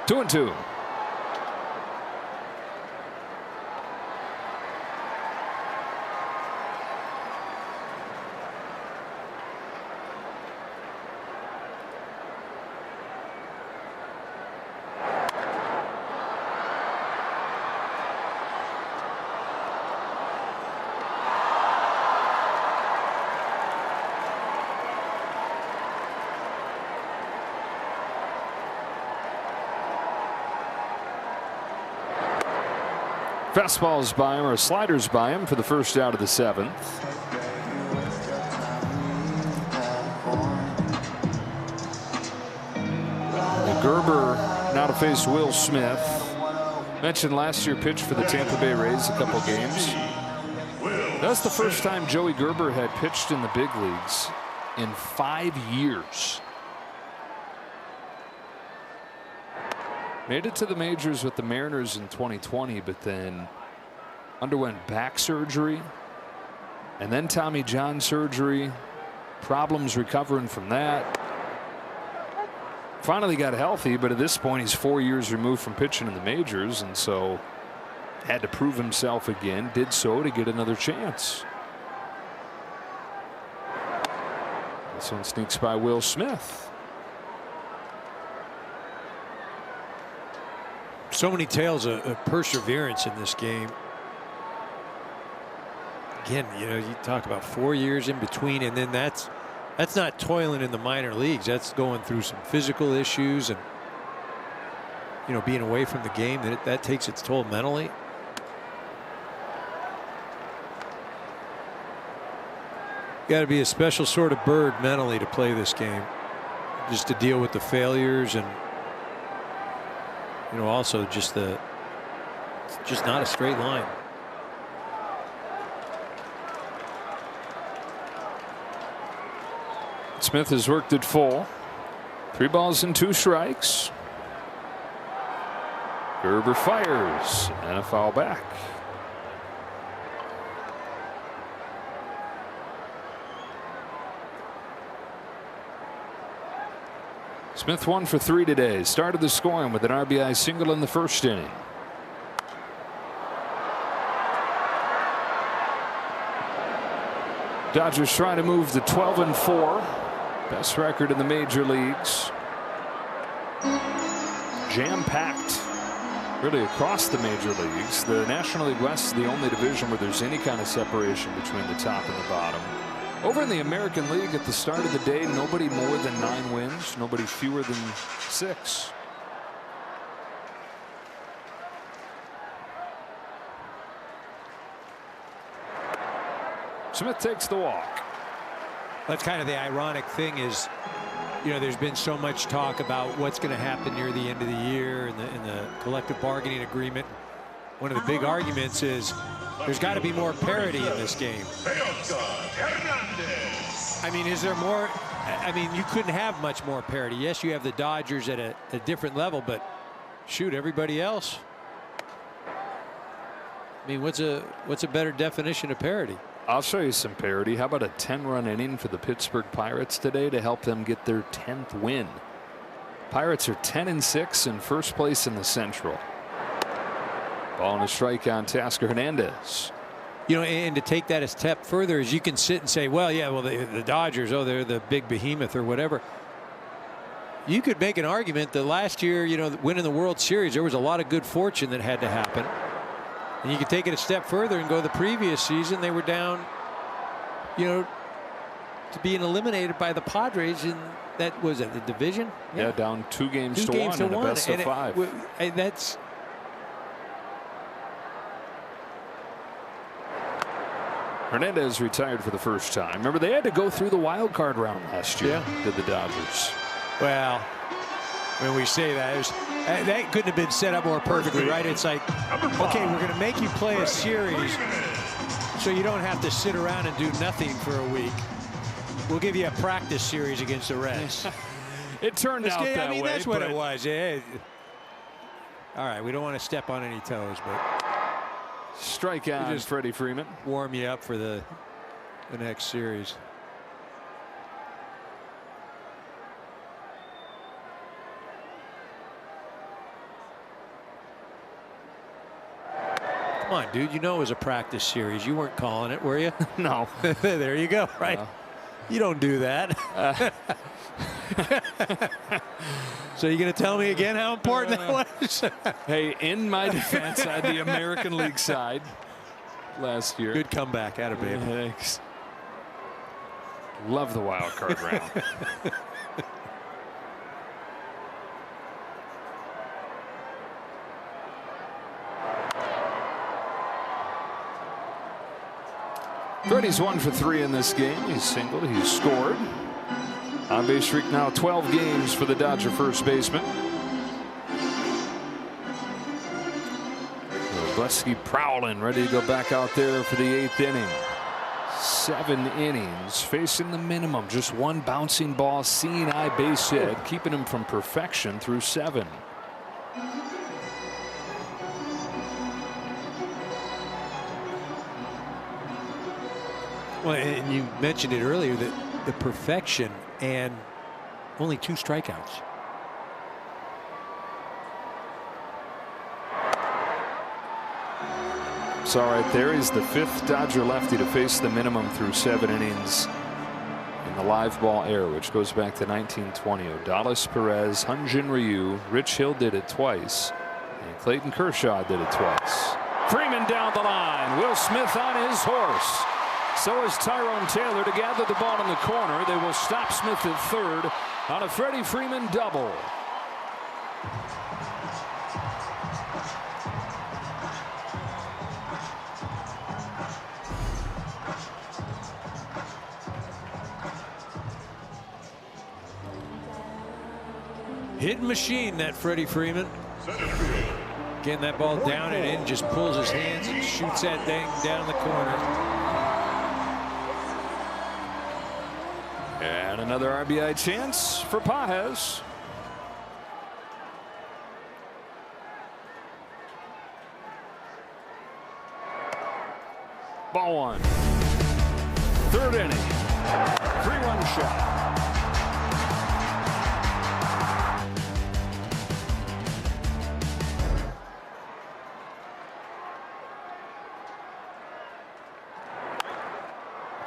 Two and 2. Fastballs by him, or sliders by him for the first out of the 7th. Gerber now to face Will Smith. Mentioned last year pitched for the Tampa Bay Rays a couple games. That's the first time Joey Gerber had pitched in the big leagues in 5 years. Made it to the majors with the Mariners in 2020, but then underwent back surgery and then Tommy John surgery. Problems recovering from that. Finally got healthy, but at this point he's 4 years removed from pitching in the majors, and so had to prove himself again. Did so to get another chance. This one sneaks by Will Smith. So many tales of perseverance in this game. Again, you know, you talk about 4 years in between, and then that's not toiling in the minor leagues. That's going through some physical issues and, you know, being away from the game. That takes its toll mentally. Got to be a special sort of bird mentally to play this game, just to deal with the failures and, you know, also just not a straight line. Smith has worked it full. 3 balls and 2 strikes. Gerber fires and a foul back. Smith 1 for 3 today. Started the scoring with an RBI single in the first inning. Dodgers trying to move to 12-4. Best record in the major leagues. Jam-packed really across the major leagues. The National League West is the only division where there's any kind of separation between the top and the bottom. Over in the American League at the start of the day, nobody more than 9 wins, nobody fewer than 6. Smith takes the walk. That's kind of the ironic thing is, you know, there's been so much talk about what's going to happen near the end of the year in the collective bargaining agreement. One of the big arguments is there's got to be more parity in this game. I mean, is there more? I mean, you couldn't have much more parity. Yes, you have the Dodgers at a different level, but shoot, everybody else. I mean, what's a better definition of parity? I'll show you some parity. How about a 10-run inning for the Pittsburgh Pirates today to help them get their 10th win? Pirates are 10-6 in first place in the Central. Ball and a strike on Tasker Hernandez. You know, and to take that a step further is you can sit and say, well, yeah, well, the Dodgers, oh, they're the big behemoth or whatever. You could make an argument that last year, you know, winning the World Series, there was a lot of good fortune that had to happen. And you could take it a step further and go the previous season, they were down, you know, to being eliminated by the Padres in that was it the division. Yeah, down 2 games to 1 in a best of 5. And that's. Hernandez retired for the first time. Remember, they had to go through the wild card round last year. Yeah. Did the Dodgers? Well, when we say that, that couldn't have been set up more perfectly, right? It's like, okay, we're going to make you play a series so you don't have to sit around and do nothing for a week. We'll give you a practice series against the Reds. It turned out that way. I mean, that's what it was. Yeah. All right, we don't want to step on any toes, but strike on just Freddie Freeman. Warm you up for the next series. Come on, dude. You know it was a practice series. You weren't calling it, were you? No. There you go. Right. You don't do that. So you're going to tell me again how important that was? Hey, in my defense, I had the American League side last year. Good comeback. Atta baby. Thanks. Love the wild card round. Freddie's 1 for 3 in this game. He's singled. He's scored. On base streak now 12 games for the Dodger first baseman. Gillespie prowling, ready to go back out there for the 8th inning. 7 innings, facing the minimum. Just 1 bouncing ball, seeing eye base hit, keeping him from perfection through 7. Well, and you mentioned it earlier that the perfection and only 2 strikeouts. So right there is the 5th Dodger lefty to face the minimum through 7 innings in the live ball era, which goes back to 1920. Odalis Perez, Hyun-Jin Ryu, Rich Hill did it twice, and Clayton Kershaw did it twice. Freeman down the line. Will Smith on his horse. So is Tyrone Taylor to gather the ball in the corner. They will stop Smith at third on a Freddie Freeman double. Hitting machine, that Freddie Freeman. Getting that ball down and in, just pulls his hands and shoots that thing down the corner. And another RBI chance for Pages. Ball 1. 3rd inning. 3-run shot.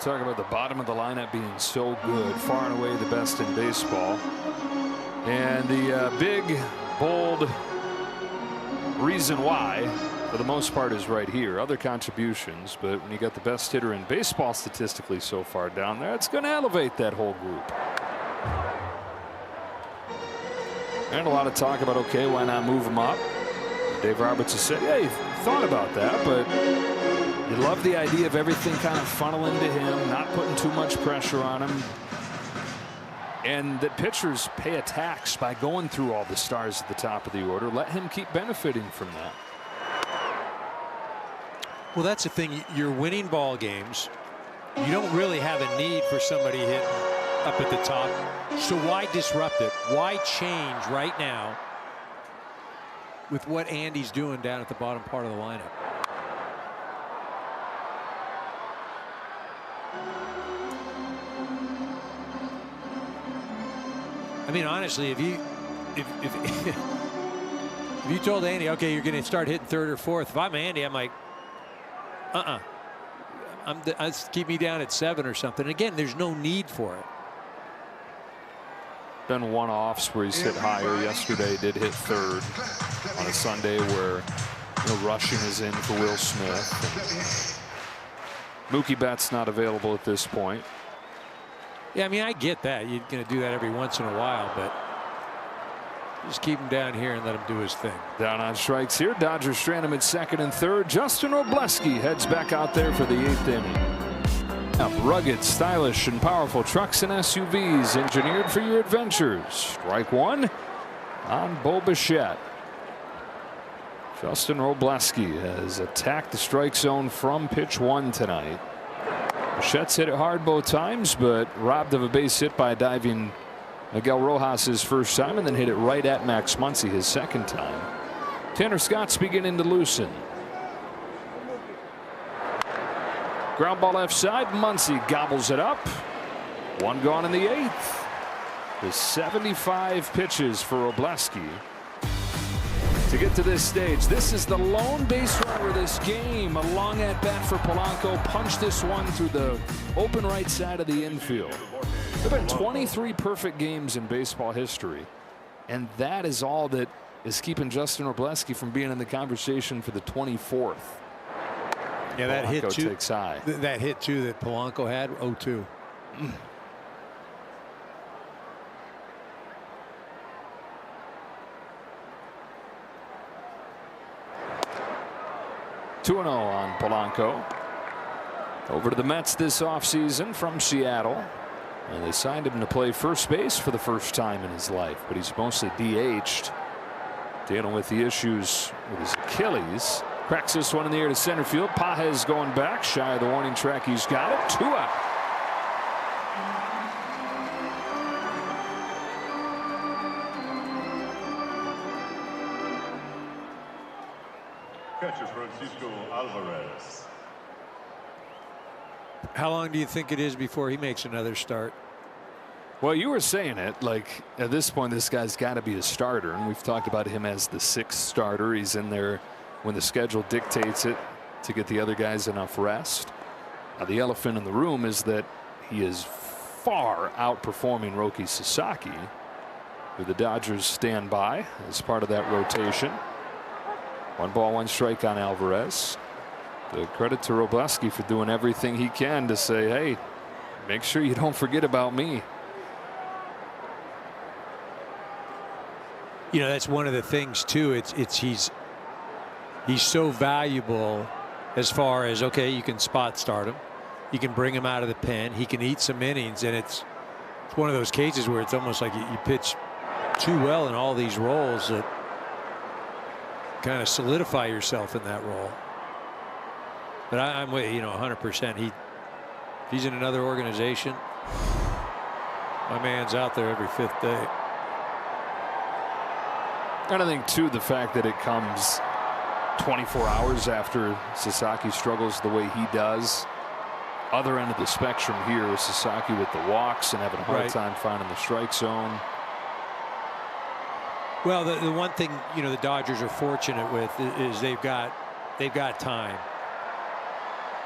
talk about the bottom of the lineup being so good, far and away the best in baseball. And the big, bold reason why, for the most part, is right here. Other contributions, but when you got the best hitter in baseball statistically so far down there, it's going to elevate that whole group. And a lot of talk about, okay, why not move him up? Dave Roberts has said, yeah, he thought about that, but you love the idea of everything kind of funneling to him, not putting too much pressure on him. And that pitchers pay a tax by going through all the stars at the top of the order. Let him keep benefiting from that. Well, that's the thing. You're winning ball games. You don't really have a need for somebody hitting up at the top. So why disrupt it? Why change right now with what Andy's doing down at the bottom part of the lineup? I mean, honestly, if you told Andy, okay, you're going to start hitting third or fourth, if I'm Andy, I'm like, keep me down at 7 or something. Again, there's no need for it. Been one-offs where he's hit higher. Yesterday, did hit third on a Sunday where rushing is in for Will Smith. Mookie Betts not available at this point. Yeah, I mean, I get that. You're going to do that every once in a while, but just keep him down here and let him do his thing. Down on strikes here. Dodgers strand him at second and third. Justin Robleski heads back out there for the 8th inning. Rugged, stylish, and powerful trucks and SUVs engineered for your adventures. Strike one on Bo Bichette. Justin Robleski has attacked the strike zone from pitch 1 tonight. Bichette's hit it hard both times, but robbed of a base hit by diving Miguel Rojas his first time, and then hit it right at Max Muncy his second time. Tanner Scott's beginning to loosen. Ground ball left side. Muncy gobbles it up. One gone in the 8th. With 75 pitches for Robleski to get to this stage. This is the lone base runner of this game. A long at bat for Polanco. Punched this one through the open right side of the infield. There have been 23 perfect games in baseball history, and that is all that is keeping Justin Robleski from being in the conversation for the 24th. Yeah, that Polanco hit too. takes high. That hit too that Polanco had. 0-2. 2-0 on Polanco. Over to the Mets this offseason from Seattle. And they signed him to play first base for the first time in his life, but he's mostly DH'd, dealing with the issues with his Achilles. Cracks this one in the air to center field. Pages going back, shy of the warning track. He's got it. 2 out. Catcher Francisco Alvarez. How long do you think it is before he makes another start? Well, you were saying it, like at this point this guy's got to be a starter, and we've talked about him as the 6th starter. He's in there when the schedule dictates it to get the other guys enough rest. Now, the elephant in the room is that he is far outperforming Roki Sasaki, who the Dodgers stand by as part of that rotation. 1 ball, 1 strike on Alvarez. The credit to Robleski for doing everything he can to say, hey, make sure you don't forget about me. You know, that's one of the things too. He's so valuable as far as, okay, you can spot start him, you can bring him out of the pen, he can eat some innings, and it's one of those cases where it's almost like you pitch too well in all these roles that kind of solidify yourself in that role. But I'm with you, 100%. He's in another organization. My man's out there every 5th day. And I think too the fact that it comes 24 hours after Sasaki struggles the way he does. Other end of the spectrum here is Sasaki with the walks and having a hard time finding the strike zone. Well, the one thing the Dodgers are fortunate with is they've got time.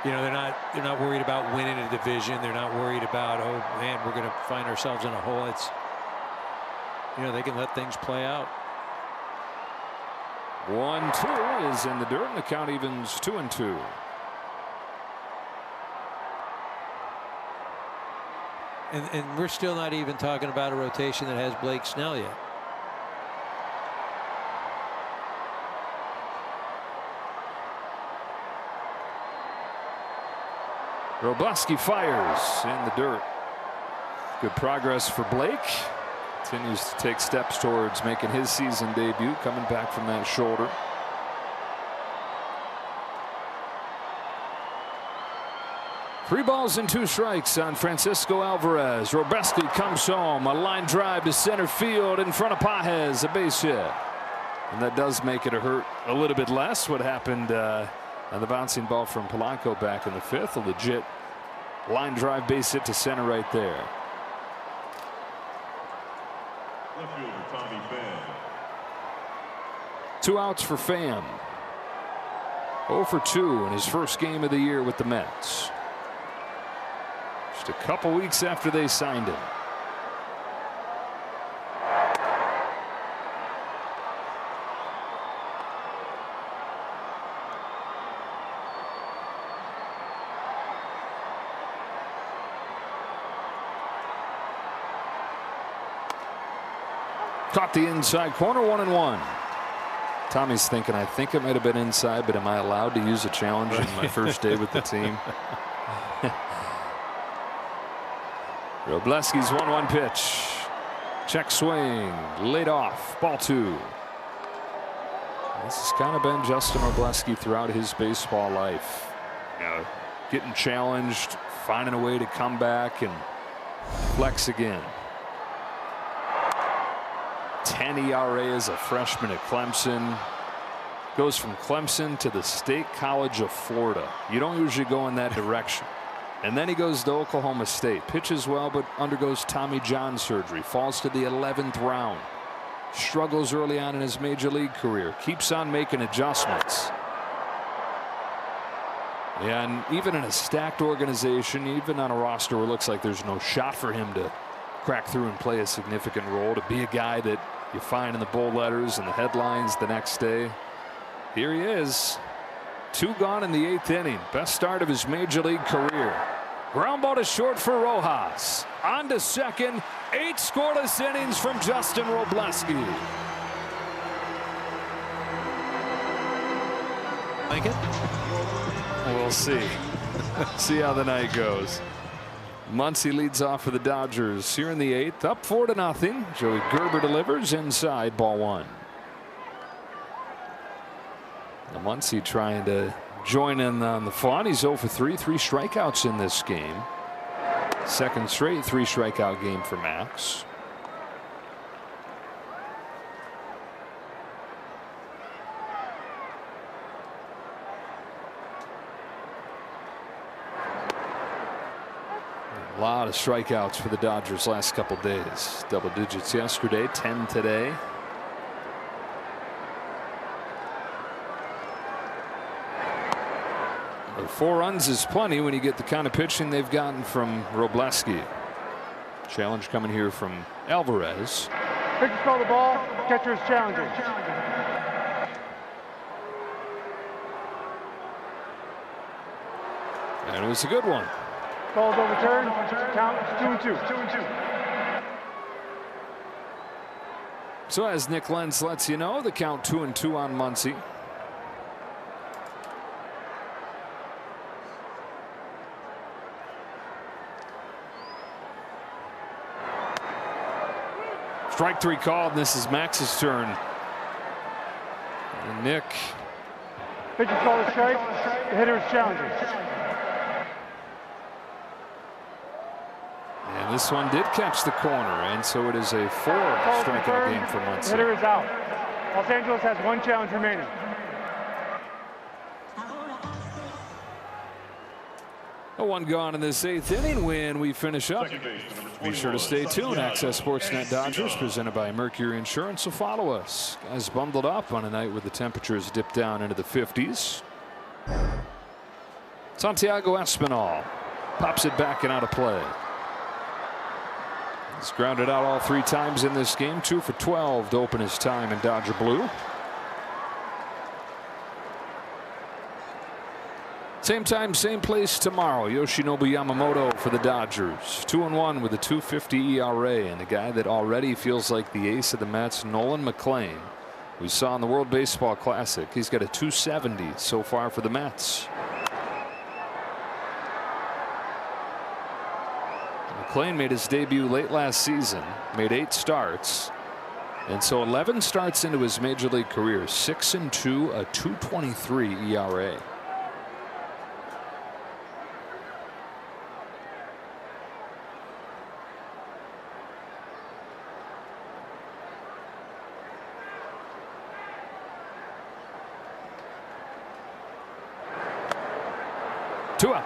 You know, they're not worried about winning a division. They're not worried about, oh man, we're going to find ourselves in a hole. It's, you know, they can let things play out. 1-2 is in the dirt, and the count evens 2-2. And we're still not even talking about a rotation that has Blake Snell yet. Robleski fires in the dirt. Good progress for Blake. Continues to take steps towards making his season debut, coming back from that shoulder. Three balls and two strikes on Francisco Alvarez. Robleski comes home. A line drive to center field in front of Pages, a base hit. And that does make it hurt a little bit less. What happened on the bouncing ball from Polanco back in the fifth. A legit line drive base hit to center right there. Left fielder Tommy Pham. 2 outs for Pham. 0 for 2 in his first game of the year with the Mets. Just a couple weeks after they signed him. Caught the inside corner, 1-1. Tommy's thinking, I think it might have been inside, but am I allowed to use a challenge in my first day with the team? Robleski's 1-1 pitch. Check swing, laid off, ball 2. This has kind of been Justin Robleski throughout his baseball life. You know, getting challenged, finding a way to come back and flex again. 10 ERA as a freshman at Clemson. Goes from Clemson to the State College of Florida. You don't usually go in that direction. And then he goes to Oklahoma State. Pitches well, but undergoes Tommy John surgery. Falls to the 11th round. Struggles early on in his major league career. Keeps on making adjustments. And even in a stacked organization, even on a roster where it looks like there's no shot for him to crack through and play a significant role, to be a guy that you find in the bold letters and the headlines the next day. Here he is. 2 gone in the 8th inning. Best start of his major league career. Ground ball to short for Rojas. On to second. 8 scoreless innings from Justin Robleski. Like it? We'll see. See how the night goes. Muncy leads off for the Dodgers here in the 8th. Up 4-0. Joey Gerber delivers inside, ball 1. Muncy trying to join in on the fun. He's 0 for 3. 3 strikeouts in this game. Second straight 3 strikeout game for Max. A lot of strikeouts for the Dodgers last couple days. Double digits yesterday, 10 today. But 4 runs is plenty when you get the kind of pitching they've gotten from Robleski. Challenge coming here from Alvarez. Pitcher call the ball. Catcher is challenging. And it was a good one. Ball's overturned. Count 2-2. So as Nick Lenz lets you know, the count 2-2 on Muncy. Strike 3 called, and this is Max's turn. And Nick. Pitcher called a strike. The hitter is challenging. And this one did catch the corner, and so it is a 4 strikeout game for Muncy. The hitter is out. Los Angeles has 1 challenge remaining. A 1 gone in this 8th inning when we finish up. Be sure to stay tuned. Access Sportsnet Dodgers presented by Mercury Insurance. So follow us. Guys bundled up on a night where the temperatures dip down into the 50s. Santiago Espinal pops it back and out of play. He's grounded out all 3 times in this game. 2 for 12 to open his time in Dodger blue. Same time, same place tomorrow. Yoshinobu Yamamoto for the Dodgers. 2-1 with a 2.50 ERA, and a guy that already feels like the ace of the Mets, Nolan McLean. We saw in the World Baseball Classic. He's got a 270 so far for the Mets. McLean made his debut late last season, made 8 starts, and so 11 starts into his major league career. 6-2, a 2.23 ERA. Tua.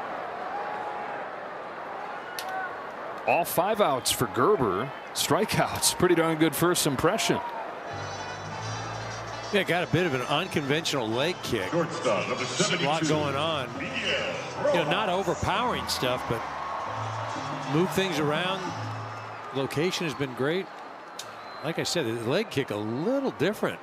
All 5 outs for Gerber. Strikeouts. Pretty darn good first impression. Yeah, got a bit of an unconventional leg kick. Shortstop, number A lot 72. going on. You know, not overpowering stuff, but move things around. Location has been great. Like I said, the leg kick a little different.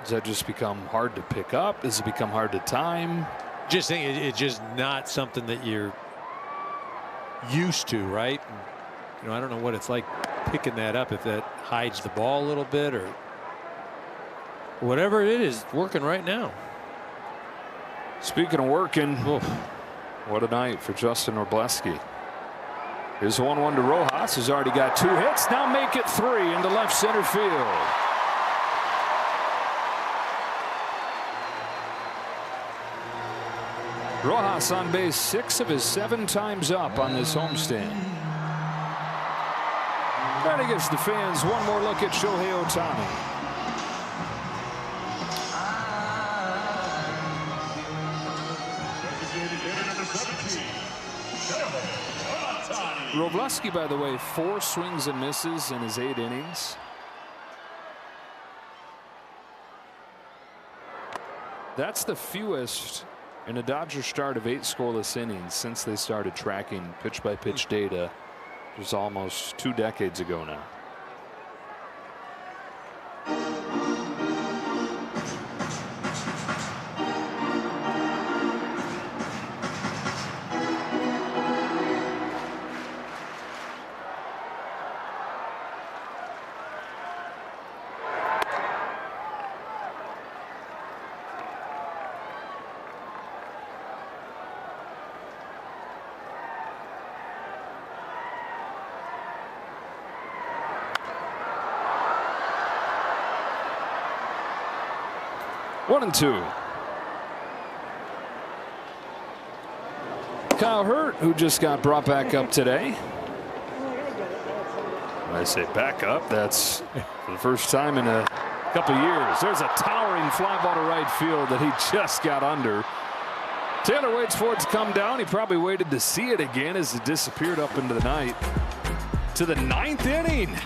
Does that just become hard to pick up? Does it become hard to time? Just think it's just not something that you're used to, right? You know, I don't know what it's like picking that up, if that hides the ball a little bit or whatever it is, working right now. Speaking of working, what a night for Justin Wrobleski. Here's 1-1 to Rojas, who's already got 2 hits. Now make it 3 into left center field. Rojas on base 6 of his 7 times up on this homestand. And he gives the fans one more look at Shohei Ohtani. Wrobleski, by the way, 4 swings and misses in his 8 innings. That's the fewest in a Dodgers start of 8 scoreless innings since they started tracking pitch-by-pitch data. It was almost 2 decades ago now. One and 2. Kyle Hurt, who just got brought back up today. When I say back up, that's for the first time in a couple years. There's a towering fly ball to right field that he just got under. Taylor waits for it to come down. He probably waited to see it again as it disappeared up into the night. To the 9th inning.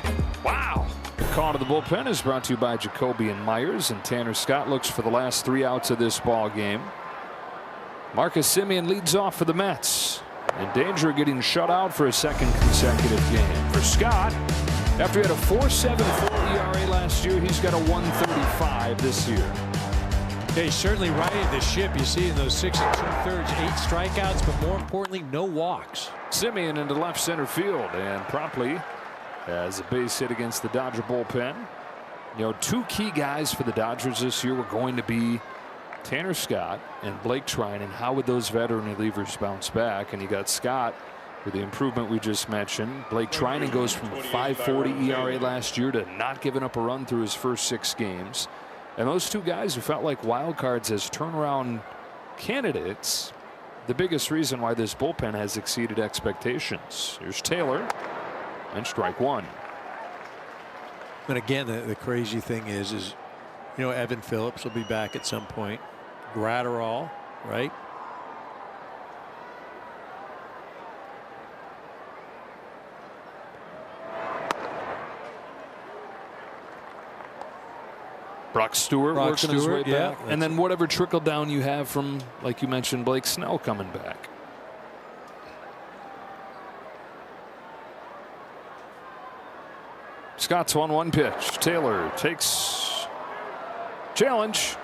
Wow. The call to the bullpen is brought to you by Jacoby and Myers, and Tanner Scott looks for the last 3 outs of this ball game. Marcus Semien leads off for the Mets. In danger of getting shut out for a 2nd consecutive game. For Scott, after he had a 4.74 ERA last year, he's got a 1.35 this year. Yeah, he's certainly righted the ship. You see in those 6 2/3, 8 strikeouts, but more importantly, no walks. Semien into left center field and promptly has a base hit against the Dodger bullpen. You know, 2 key guys for the Dodgers this year were going to be Tanner Scott and Blake Treinen, and how would those veteran relievers bounce back? And you got Scott with the improvement we just mentioned. Blake Treinen goes from a 5.40 ERA last year to not giving up a run through his first 6 games. And those 2 guys who felt like wild cards as turnaround candidates, the biggest reason why this bullpen has exceeded expectations. Here's Taylor, and strike 1. But again, the crazy thing is, you know, Evan Phillips will be back at some point. Gratterall, right? Brock Stewart working his way yeah, back. And then whatever trickle down you have from, like you mentioned, Blake Snell coming back. Scott's 1-1 pitch. Taylor takes challenge.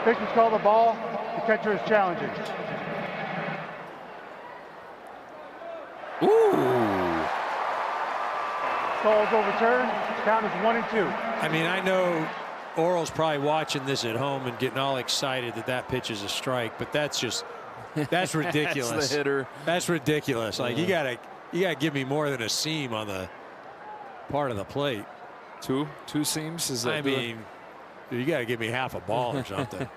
Pitch is called the ball. The catcher is challenging. Ooh. Call is overturned. Count is 1-2. I mean, I know Oral's probably watching this at home and getting all excited that that pitch is a strike, but that's just that's ridiculous. That's the hitter. That's ridiculous. Like you gotta give me more than a seam on the part of the plate. Two seams. Is that? I mean, you gotta give me half a ball or something.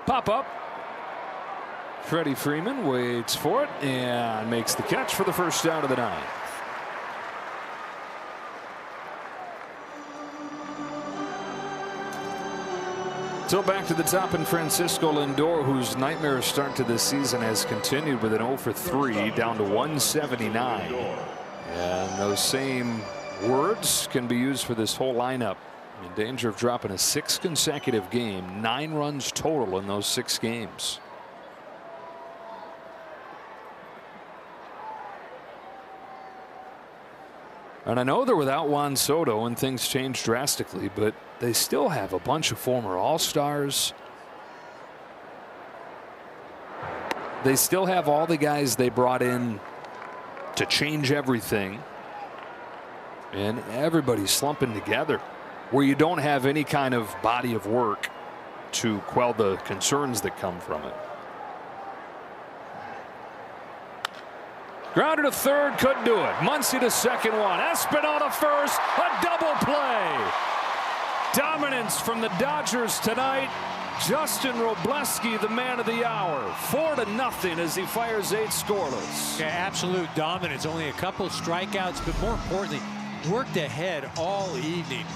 Pop up. Freddie Freeman waits for it and makes the catch for the first out of the ninth. So back to the top in Francisco Lindor, whose nightmare start to this season has continued with an 0 for 3 down to 179. And those same words can be used for this whole lineup. In danger of dropping a 6th consecutive game, 9 runs total in those 6 games. And I know they're without Juan Soto and things changed drastically, but they still have a bunch of former All-Stars. They still have all the guys they brought in to change everything. And everybody's slumping together where you don't have any kind of body of work to quell the concerns that come from it. Grounded to third, couldn't do it. Muncy to second one. Espinal to first. A double play. Dominance from the Dodgers tonight. Justin Robleski, the man of the hour. 4-0 as he fires 8 scoreless. Yeah, absolute dominance. Only a couple strikeouts, but more importantly, worked ahead all evening.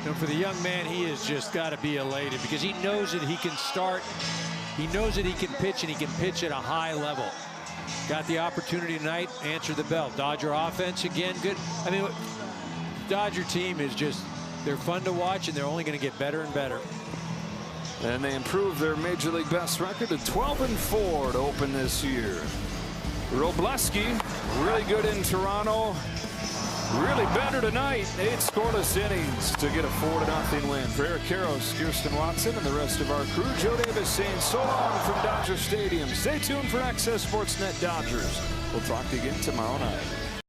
You know, for the young man, he has just got to be elated because he knows that he can start. He knows that he can pitch, and he can pitch at a high level. Got the opportunity tonight, answered the bell. Dodger offense again, good. I mean, Dodger team is just, they're fun to watch, and they're only going to get better and better. And they improved their Major League best record to 12-4 to open this year. Robleski, really good in Toronto. Really better tonight. 8 scoreless innings to get a 4-0 win. For Eric Karros, Kirsten Watson, and the rest of our crew, Joe Davis saying so long from Dodger Stadium. Stay tuned for Access Sportsnet Dodgers. We'll talk to you again tomorrow night.